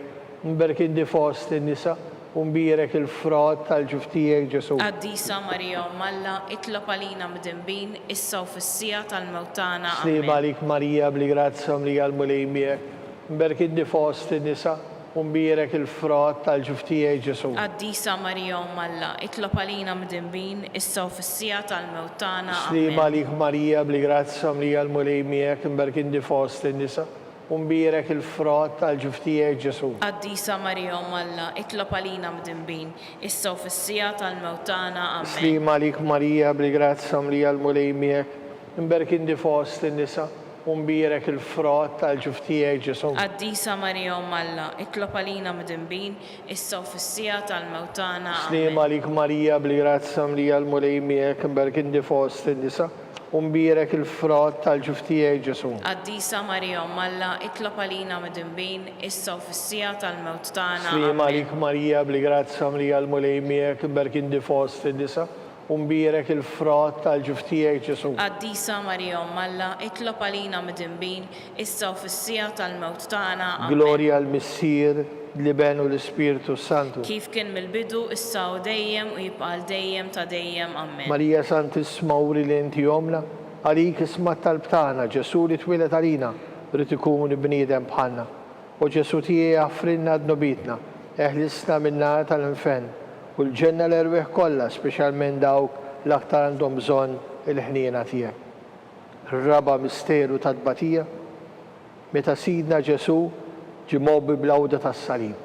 imberk indi fost in-nisa, Umbirek il-frott tal-ġuftijek Ġesu. Qaddisa Marija Malla, itlob għalina mdinbin, issa u fis-sija tal-mewtana. Slima għalik Marija bli grazza li għal-mulej miegħek. Mberkid di fost in-nisa. Umbirek il-frott tal-ġuftijek Ġesu. Qaddisa Marija Malla, itlob għalina mdinbin, issa u fis-sija tal-mewtana. Slima għalik Marija bli grazza li għal-mulej miegħek. Mberkid di fost in-nisa. Umbirek il-frott tal-ġuftijek Ġesu. Qaddisa Marija Malla, itlob għalina mdinbin, issa u fis-sija tal-mewtana. Amen. Slima għalik Marija bli grazza li għal-mulej miegħek. Mberkid di fost in-nisa. Umbirek il-frott tal-ġuftijek Ġesu. Qaddisa Marija Malla, itlob għalina mdinbin, issa u fis-sija tal-mewtana. Slima għalik Marija bli grazza li għal-mulej miegħek. Mberkid di fost in-nisa. Umbirek il-frott tal-ġuftijek Ġesu. Qaddisa Marija Malla, itlob għalina mdinbin, issa u fis-sija tal-mewtana. Slima għalik Marija bli grazza li għal-mulej miegħek. Mberkid di fost in-nisa. Umbirek il-frott tal-ġuftijek Ġesu. Qaddisa Marija Malla, itlob għalina mdinbin, issa u fis-sija tal-mewtana. Gloria al-Missier, l-Iben u l-Ispiritu Santu. Kif kien mill-bidu, issa u dejjem u jibqa' dejjem ta' dejjem. Amen. Marija Santisma uri li inti jomna, għalik ismat tal-btana, Ġesu li twilet għalina, rrit ikun bniedem bħalna. U Ġesu tiegħi għafrinna d-nobitna, eħlisna minna tal-infen. U l-ġenna l-erweħ kollha, speċjalment dawk l-aktar għandhom bżonn il-ħniena tiegħek. Ir-raba misteru tad-batija, meta Sidna Ġesu ġie mobbi bl-għawda tas-salib.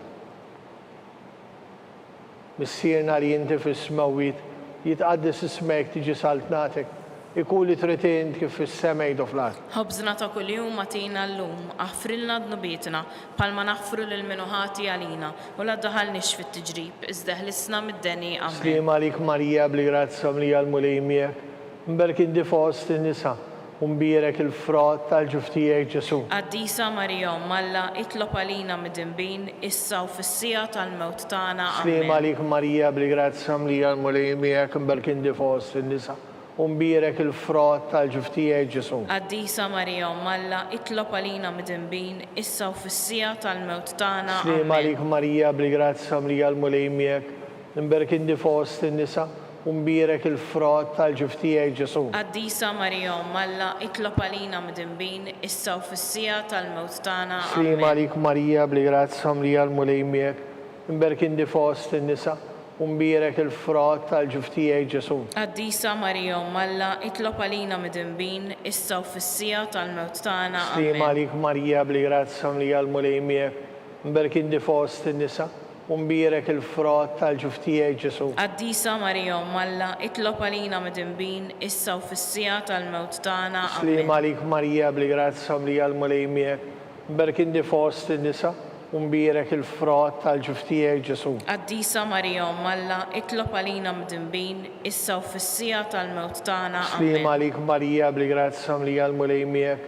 Missierna li inti fis-smawit jitqaddis ismek tiġi saltnatek, ikun li trid int kif fis-sema jgħidu fl-art. Ħobżna ta' kuljum matina llum, aħfrilna d-nubietna, palma naħfru lil minuħati għalina, u la daħalniex fit-tiġrib, iżda ħlisna mid-deni. Amen. Slima għalik Marija bli grazza li għal-mulej miegħek. Mberkid di fost in-nisa. Umbirek il-frott tal-ġuftijek Ġesu. Qaddisa Marija Malla, itlob għalina mdinbin, issa u fis-sija tal-mewt tagħna. Slima għalik Marija bli grazza li għal-mulej miegħek. Mberkid di fost in-nisa. Umbirek il-frott tal-ġuftijek Ġesu. Qaddisa Marija Malla, itlob għalina mdinbin, issa u fis-sija tal-mewt tagħna. Slima għalik Marija bli grazza li għal-mulej miegħek. Mberkid di fost in-nisa. Umbirek il-frott tal-ġuftijek Ġesu. Qaddisa Marija Malla, itlob għalina mdinbin, issa u fis-sija tal-mewt tagħna. Slima għalik Marija bli grazza li għal-mulej miegħek. Mberkid di fost in-nisa. Umbirek il-frott tal-ġuftijek Ġesu. Qaddisa Marija Malla, itlob għalina mdinbin, issa u fis-sija tal-mewt tagħna. Slima għalik Marija bli grazza li għal-mulej miegħek. Mberkid di fost in-nisa. Umbirek il-frott tal-ġuftijek Ġesu. Qaddisa Marija Malla, itlob għalina mdinbin, issa u fis-sija tal-mewt tagħna. Slima għalik Marija bli grazza li għal-mulej miegħek. Mberkid di fost in-nisa. Umbirek il-frott tal-ġuftijek Ġesu. Qaddisa Marija Malla, itlob għalina mdinbin, issa u fis-sija tal-mewt tagħna. Slima għalik Marija bli grazza li għal-mulej miegħek.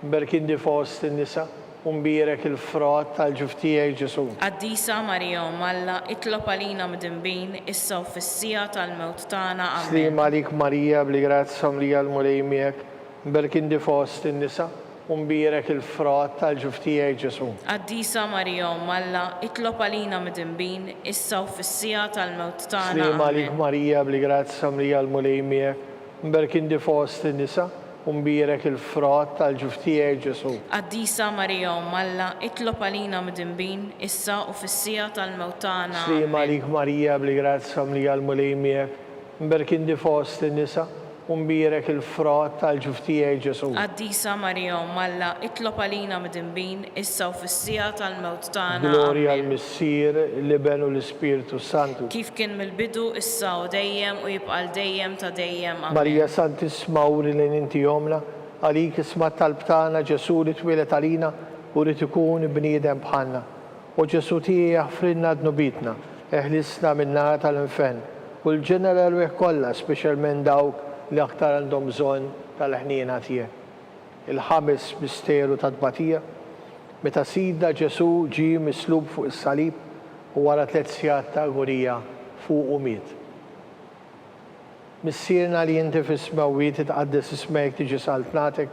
Mberkid di fost in-nisa. Umbirek il-frott tal-ġuftijek Ġesu. Qaddisa Marija Malla, itlob għalina mdinbin, issa u fis-sija tal-mewt tagħna. Slima għalik Marija bli grazza li għal-mulej miegħek. Mberkid di fost in-nisa. Umbirek il-frott tal-ġuftijek Ġesu. Qaddisa Marija Malla, itlob għalina mdinbin, issa u fis-sija tal-mewt tagħna. Slima għalik Marija bli grazza li għal-mulej miegħek. Mberkid di fost in-nisa. Umbirek il-frott tal-ġuftijek Ġesu. Qaddisa Marija Malla, itlob għalina mdinbin, issa u fis-sija tal-mewt tagħna. Slima għalik Marija bli grazza li għal-mulej miegħek. Mberkid di fost in-nisa. Umbirek il-frott tal-ġuftijek Ġesu. Qaddisa Marija Malla, itlob għalina mdinbin, issa u fis-sija tal-mewt tagħna. Gloria al-Missier, l-Iben u l-Ispiritu Santu. Kif kien mill-bidu, issa u dejjem u jibqa' dejjem ta' dejjem. Amen. Marija Santisma uri li inti jomna, għalik ismat tal-btana Ġesu li twilet għalina u rrid ikun bniedem bħalna. U Ġesu tiegħi jaħfrinna d-nobitna, eħlisna minna tal-infen. U l-ġenna l-erweħ kollha, speċjalment dawk li aktar għandhom bżonn tal-ħniena tiegħek. Il-ħames misteru tad-batija, meta Sidna Ġesu ġie mislub fuq is-salib u wara 3 sigħat ta' agorija fuq u miet. Missierna li inti fis-smawwiet itqaddis ismek tiġi saltnatek,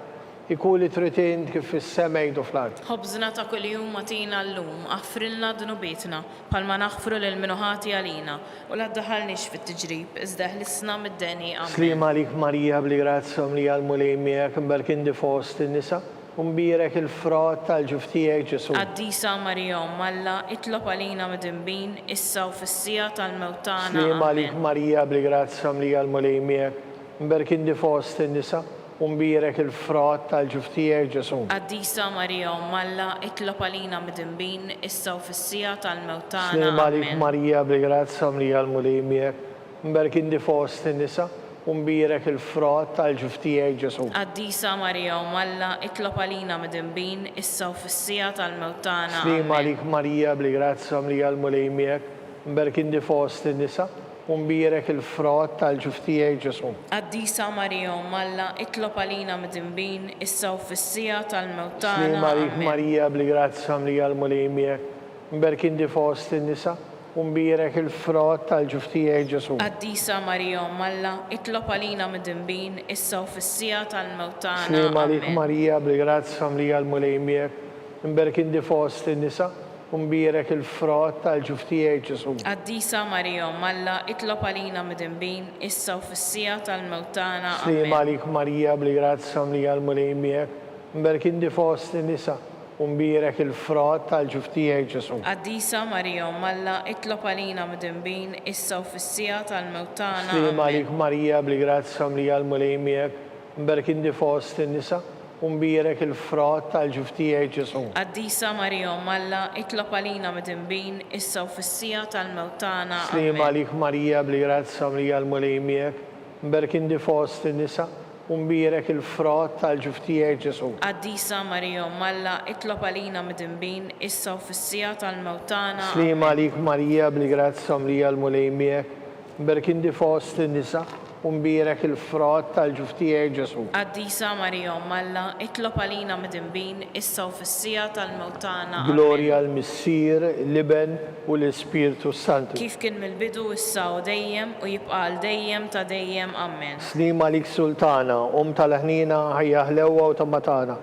ikun li trid int kif fis-sema jgħidu fl-art. ħobżna ta' kuljum matina llum, aħfrilna dnubietna, palma naħfru lil minuħati għalina, u la ddaħħalniex fit-tiġrib, iżda ħlisna mid-deni amen. Slima għalik Marija bli grazza li għal-mulej miegħek imbarkin fost in-nisa, u mbirek il-frott tal-ġuftijek Ġesu. Qaddisa Marija Malla, itlob għalina mid-imbin, issa u fis-sija tal-mewtana Slima għalik amen. Marija bli grazza li għal-mulej miegħek, imbarkin fost in-nisa, u mbirek il-frott tal-ġuftijek Ġesu. Qaddisa Marija Malla, itlob għalina mid-imbin, issa u fis-sija tal-mewtana Slima għalik amen. Marija bli grazza li għal-mulej miegħek, imbarkin fost in-nisa, u mbirek il-frott tal-ġuftijek Ġesu. Qaddisa Marija Malla, itlob għalina mid-imbin, issa u fis-sija tal-mewtana Slima amen. għalik Marija bli grazza li għal-mulej miegħek, imbarkin fost in-nisa, u mbirek il-frott tal-ġuftijek Ġesu. Qaddisa Marija Malla, itlob għalina mid-imbin, issa u fis-sija tal-mewtana Slima għalik amen. Marija bli grazza li għal-mulej miegħek, imbarkin fost in-nisa, u mbirek il-frott tal-ġuftijek Ġesu. Qaddisa Marija Malla, itlob għalina mid-imbin, issa u fis-sija tal-mewtana Slima għalik amen. Marija bli grazza li għal-mulej miegħek, imbarkin fost in-nisa, u mbirek il-frott tal-ġuftijek Ġesu. Qaddisa Marija Malla, itlob għalina mid-imbin, issa u fis-sija tal-mewtana Slima amen. għalik Marija bli grazza li għal-mulej miegħek, imbarkin fost in-nisa, u mbirek il-frott tal-ġuftijek Ġesu. Qaddisa Marija Malla, itlob għalina mid-imbin, issa u fis-sija tal-mewtana Slima amen. għalik Marija bli grazza li għal-mulej miegħek, imbarkin fost in-nisa, u mbirek il-frott tal-ġuftijek Ġesu. Qaddisa Marija Malla, itlob għalina mid-imbin, issa u fis-sija tal-mewtana Slima amen. għalik Marija bli grazza li għal-mulej miegħek, imbarkin fost in-nisa, u mbirek il-frott tal-ġuftijek Ġesu. Qaddisa Marija Malla, itlob għalina mid-imbin, issa u fis-sija tal-mewtana Slima għalik Marija bli grazza li għal-mulej miegħek, imbarkin fost in-nisa, u mbirek il-frott tal-ġuftijek Ġesu. Qaddisa Marija Malla, itlob għalina mid-imbin, issa u fis-sija tal-mewtana amen. Glorja l-Missier, l-Iben u l-Ispirtu Santu. Kif kien mill-bidu issa u dejjem u jibqa' l dejjem ta' dejjem amen. Slima għalik Sultana, tal-ħnina ħajja ħlewa u tammatana.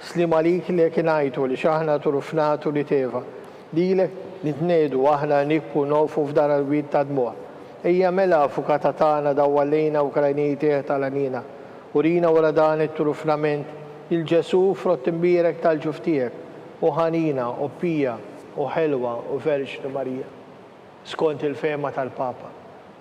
Slima għalik li kienajtu li xaħna turufnatu li teva. Dilek li tnedu aħna nikbu nofu f'dar al-wid ta' dmuħ. Ejja mela fukata tagħna dawwallejna u krajnijtieħ tal-għanina. Urina wara dan it-turufnament il-Ġesu frott imbirek tal-ġuftijek u ħanina u pija u ħelwa u Verġni Marija. Skont il-fema tal-Papa.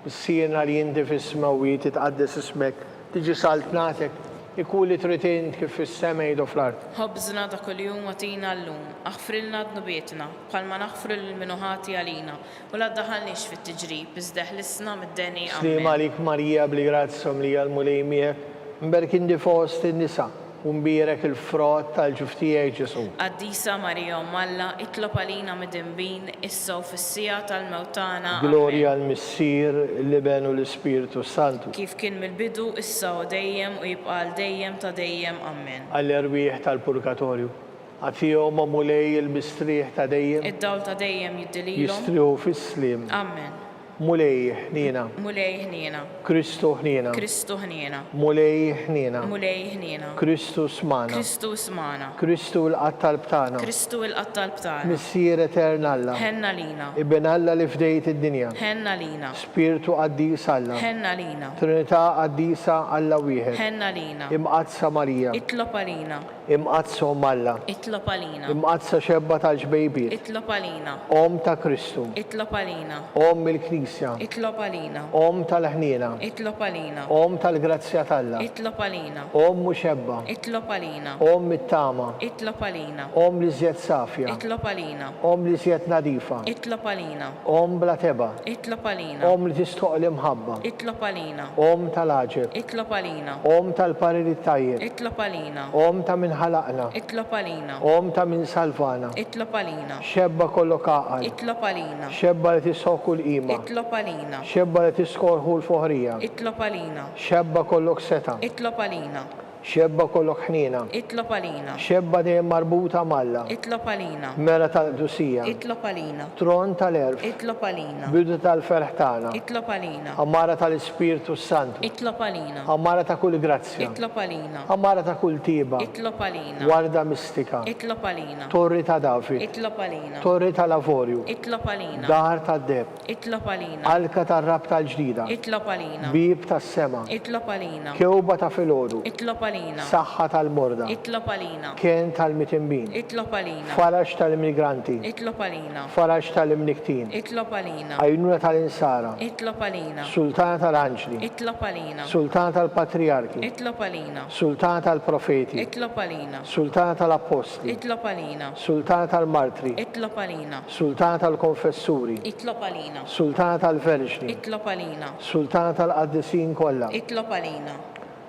Bissirna li jinti fis-smawi titqaddes ismek, tiġi saltnatek, ikun li trid int kif fis-sema jgħidu fl-art. ħobżna ta' kuljum għatina llum, aħfrilna dnubietna, bħalma naħfru l-minuħati għalina, u la ddaħħalniex fit-tiġrib, iżda ħlisna mid-deni Slima amen. għalik Marija bli grazza li għal-mulej miegħek, imbarkin fost in-nisa, u mbirek il-frott tal-ġuftijek Ġesu. Qaddisa Marija Malla, itlob għalina mid-imbin, issa u fis-sija tal-mewtana Glorja amen. l-Missier, l-Iben u l-Ispirtu Santu. Kif kien mill-bidu issa u dejjem u jibqa' l dejjem ta' dejjem amen. Għall-erwieħ tal-Purgatorju. Għatijom mulej il-mistriħ ta' dejjem, Id-dawl ta' dejjem jiddililhom jistriħu fis-slim. amen. Mulej ħnina, Mulej ħniena, Kristu ħnina, Kristu ħniena, mulej ħnina, mulej ħniena, Kristu smana, Kristu smana, Kristu l-qattal btana, Kristu l-qattal btagħna. Missier eternalla, Ħenna lina, Ibn Alla li fdejt id-dinja, ħenna lina, Spiritu qaddis Alla, ħenna lina, Trinità qaddisa Alla wieħed, ħenna lina, imqazza Marija, itlob għalina, imqazza Alla, itlob għalina, imqazza xebba tal-ġbejbiet, itlob għalina, Om ta' Kristu, itlob għalina, Om il-Knisja, itlob għalina, Om tal-ħnina, itlob għalina, Om tal-grazzja Talla, itlob għalina, Om muxebba, itlob għalina, Om mit-tama, itlob għalina, Om li zjed safja, itlob għalina, Om li zjed nadifa, itlob għalina, Om bla teba, itlob għalina, Om li tistoq l-imħabba, itlob għalina, Om tal-aġeb, itlob għalina, Om tal-pariri tajjeb, itlob għalina, Om ta' min ħalaqna, itlob għalina, Om ta' min salvana, itlob għalina, xebba kollok aqal, itlob għalina, xebba li tisħoku l-qima, itlob għalina, xebba li tiskorħu l-foħrija, itlob għalina, xebba kollok seta, itlob għalina, Xebba kollok ħnina. Itlob għalina. Xebba dejjem marbuta malla. Itlob għalina. Mera tal-qdusija. Itlob għalina. Tron tal-erf. Itlob għalina. Bidu tal-ferħ tagħna. Itlob għalina. Ammara tal-Ispirtu Santu. Itlob għalina. Ammara ta' kull grazzja. Itlob għalina. Ammara ta' kull tiba. Itlob għalina. Warda mistika. Itlob għalina. Torri ta' David. Itlob għalina. Torri tal-Avorju. Itlob għalina. Dar tad-deb. Itlob għalina. Alka tar-rab tal-ġdida. Itlob għalina. Bib tas-sema. Itlob għalina. Kewba ta' filgħodu. Itlob għalina. Saħħa tal-morda. Itlob għalina. Kien tal-mitimbin. Itlob għalina. Farax tal-immigranti. Itlob għalina. Farax tal-imniktin. Itlob għalina. Għajnuna tal-insara. Itlob għalina. Sultana tal-anġli. Itlob għalina. Sultana tal-patriarki. Itlob għalina. Sultana tal-profeti. Itlob għalina. Sultana tal-apostli. Itlob għalina. Sultana tal-martri. Itlob għalina. Sultana tal-konfessuri. Itlob għalina. Sultana tal-verġni. Itlob għalina. Sultana tal-qaddisin kollha. Itlob għalina.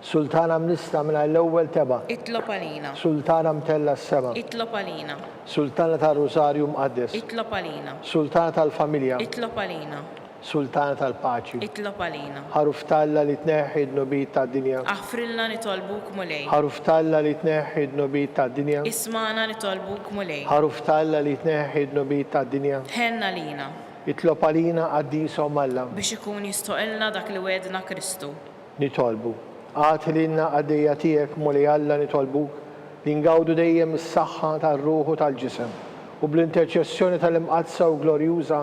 Sultana mnista minn l-ewwel teba. Itlob għalina. Sultana mtella s-sema. Itlob għalina. Sultana tal-Rosarju mqaddes. Itlob għalina. Sultana tal-familja. Itlob għalina. Sultana tal-paċi. Itlob għalina. Ħaruf talla li tneħħi d-nubit tad-dinja. Aħfrilna nitolbuk mulej. Ħaruf talla li tneħħi d-nubit tad-dinja. Ismana nitolbuk mulej. Ħaruf talla li tneħħi d-nubit tad-dinja. Ħenna lina. Itlob għalina għaddisom Alla. Biex ikun jistoqilna dak li wedna Kristu. Nitolbu. Għatilina għaddejja tiegħek mulej Alla nitolbuk li ngawdu dejjem is-saħħa tar-ruħu tal-ġisem u bl-interċessjoni tal-imqazza u glorjuża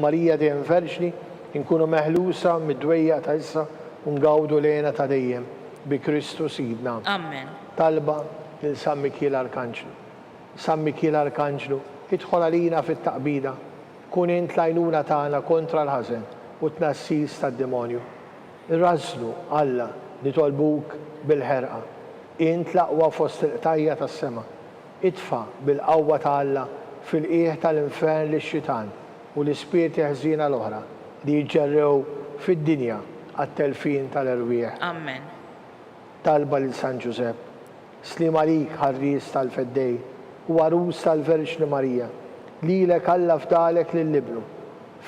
Marija dejjem Verġni nkunu meħlusa mid-dwejja ta' issa u ngawdu lejna ta' dejjem bi Kristu Sidna. Amen. Talba lil San Mikiel Arkanġlu. San Mikiel Arkanġlu, idħol għalina fit-taqbida, kun int l-għajnuna tagħna kontra l-ħażen u tnassis tad-demonju. Irrażlu Alla nitolbuk bil-ħerqa. Int l-aqwa fost il-qtajja tas-sema. Idfa bil-qawwa ta' Alla fil-qiegħ tal-infern lix-xitan u l-ispirti ħżiena l-oħra li jġerrew fid-dinja għat-telfin tal-erwieħ. Amen. Talba lil San Ġusepp, slim għalik ħarries tal-feddej u għarus tal-Verġni Marija, lilek Alla fdalek lill-libnu,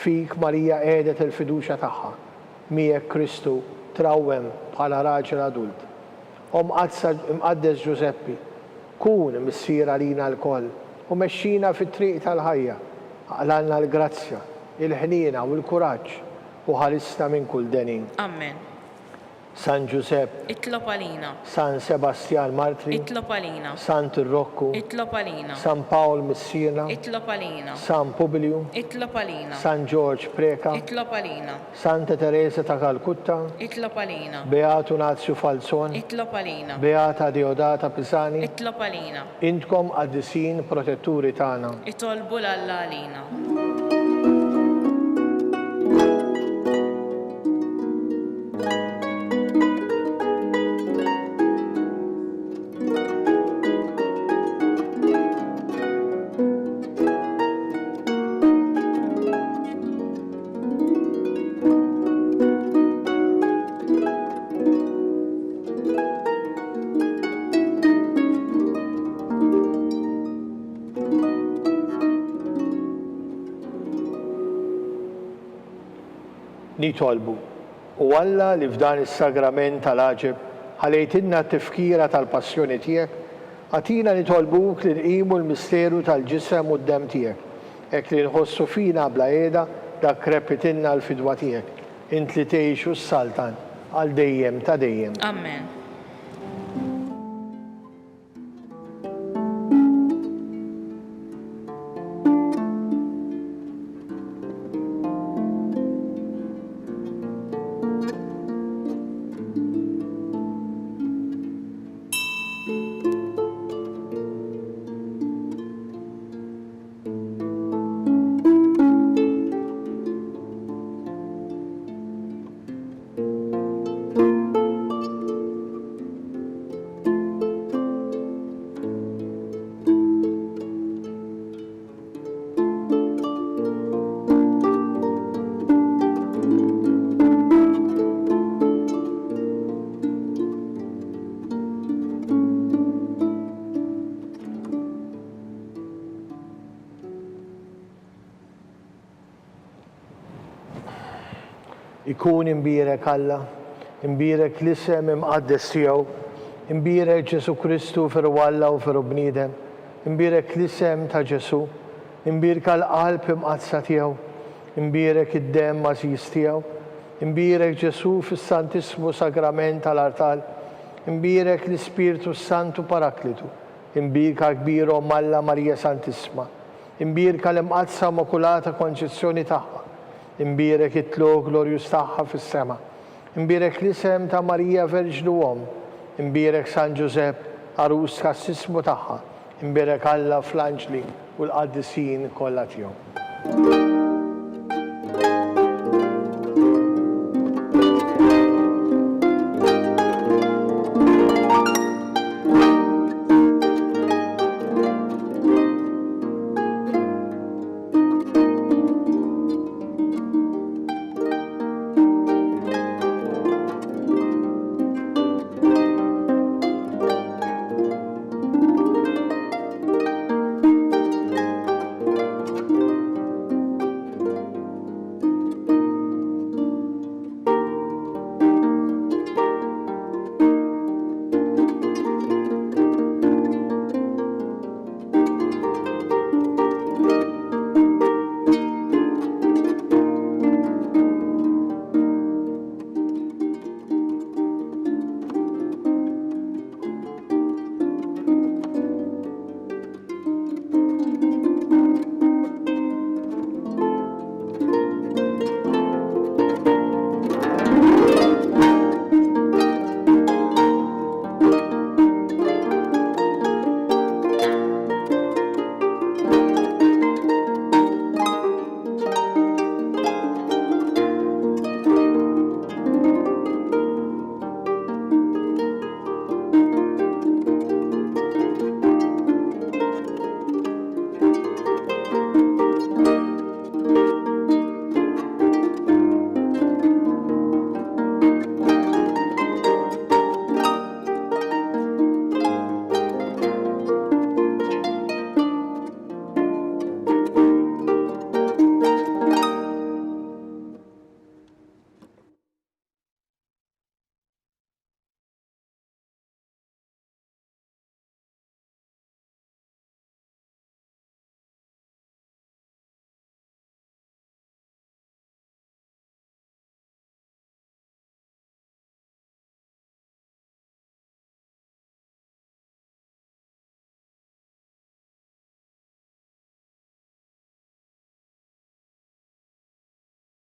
fik Marija qiegħdet il-fiduċja tagħha, miegħek Kristu trawwem bħala raġel adult. Imqaddes Ġuseppi, kun missier għalina l-koll u mexxina fit-triq tal-ħajja, għalanna l-grazzja, il-ħnina u l-kuraġġ u ħarisna minn kull denin. Amen. San Giuseppe, Itlob għalina. San Sebastian Martri, Itlob għalina. Sant Rocco, Itlob għalina. San Paul Messina, Itlob għalina. San Publiu, Itlob għalina. San George Preka, Itlob għalina. Santa Teresa ta' Calcutta, Itlob għalina. Beatu Nazio Falzon, Itlob għalina. Beata Deodata Pisani, Itlob għalina. intkom għaddisin protetturi tagħna. Itolbu l-Alla għalina. Nitolbu. U Alla li f'dan is-sagrament tal-aġeb ħalejtinna t-tifkira tal-passjoni tiegħek, għatina nitolbuk li nqimu l-misteru tal-ġisem u d-dem tiegħek, hekk li nħossu fina bla qiegħda dak repitinna l-fidwa tiegħek, int li tgħixu s-saltan għal dejjem ta' dejjem. Amen. Ikun imbirek Alla, imbirek l-isem imqaddes tiegħu, Imbirek Ġesu Kristu firu Alla u firu bniedem. Imbirek l-isem ta' Ġesu. Imbirek l-qalb imqazza tiegħu. Imbirek id-dem mażis tiegħu. Imbirek Ġesu fis-Santismu Sagrament tal-Artal. Imbirek l-Ispiritu Santu Paraklitu. Imbirka kbiro Malla Marija Santissima. Imbirka l-imqazza Immakulata Konċezzjoni tagħha. Imbirek it-tlu glorjus tagħha fis-sema. Imbirek l-isem ta' Marija Verġnu Om. Imbirek San Giuseppe arus kassismu tagħha. Imbirek Alla fl-anġli u l-qaddisin kollha tiegħu.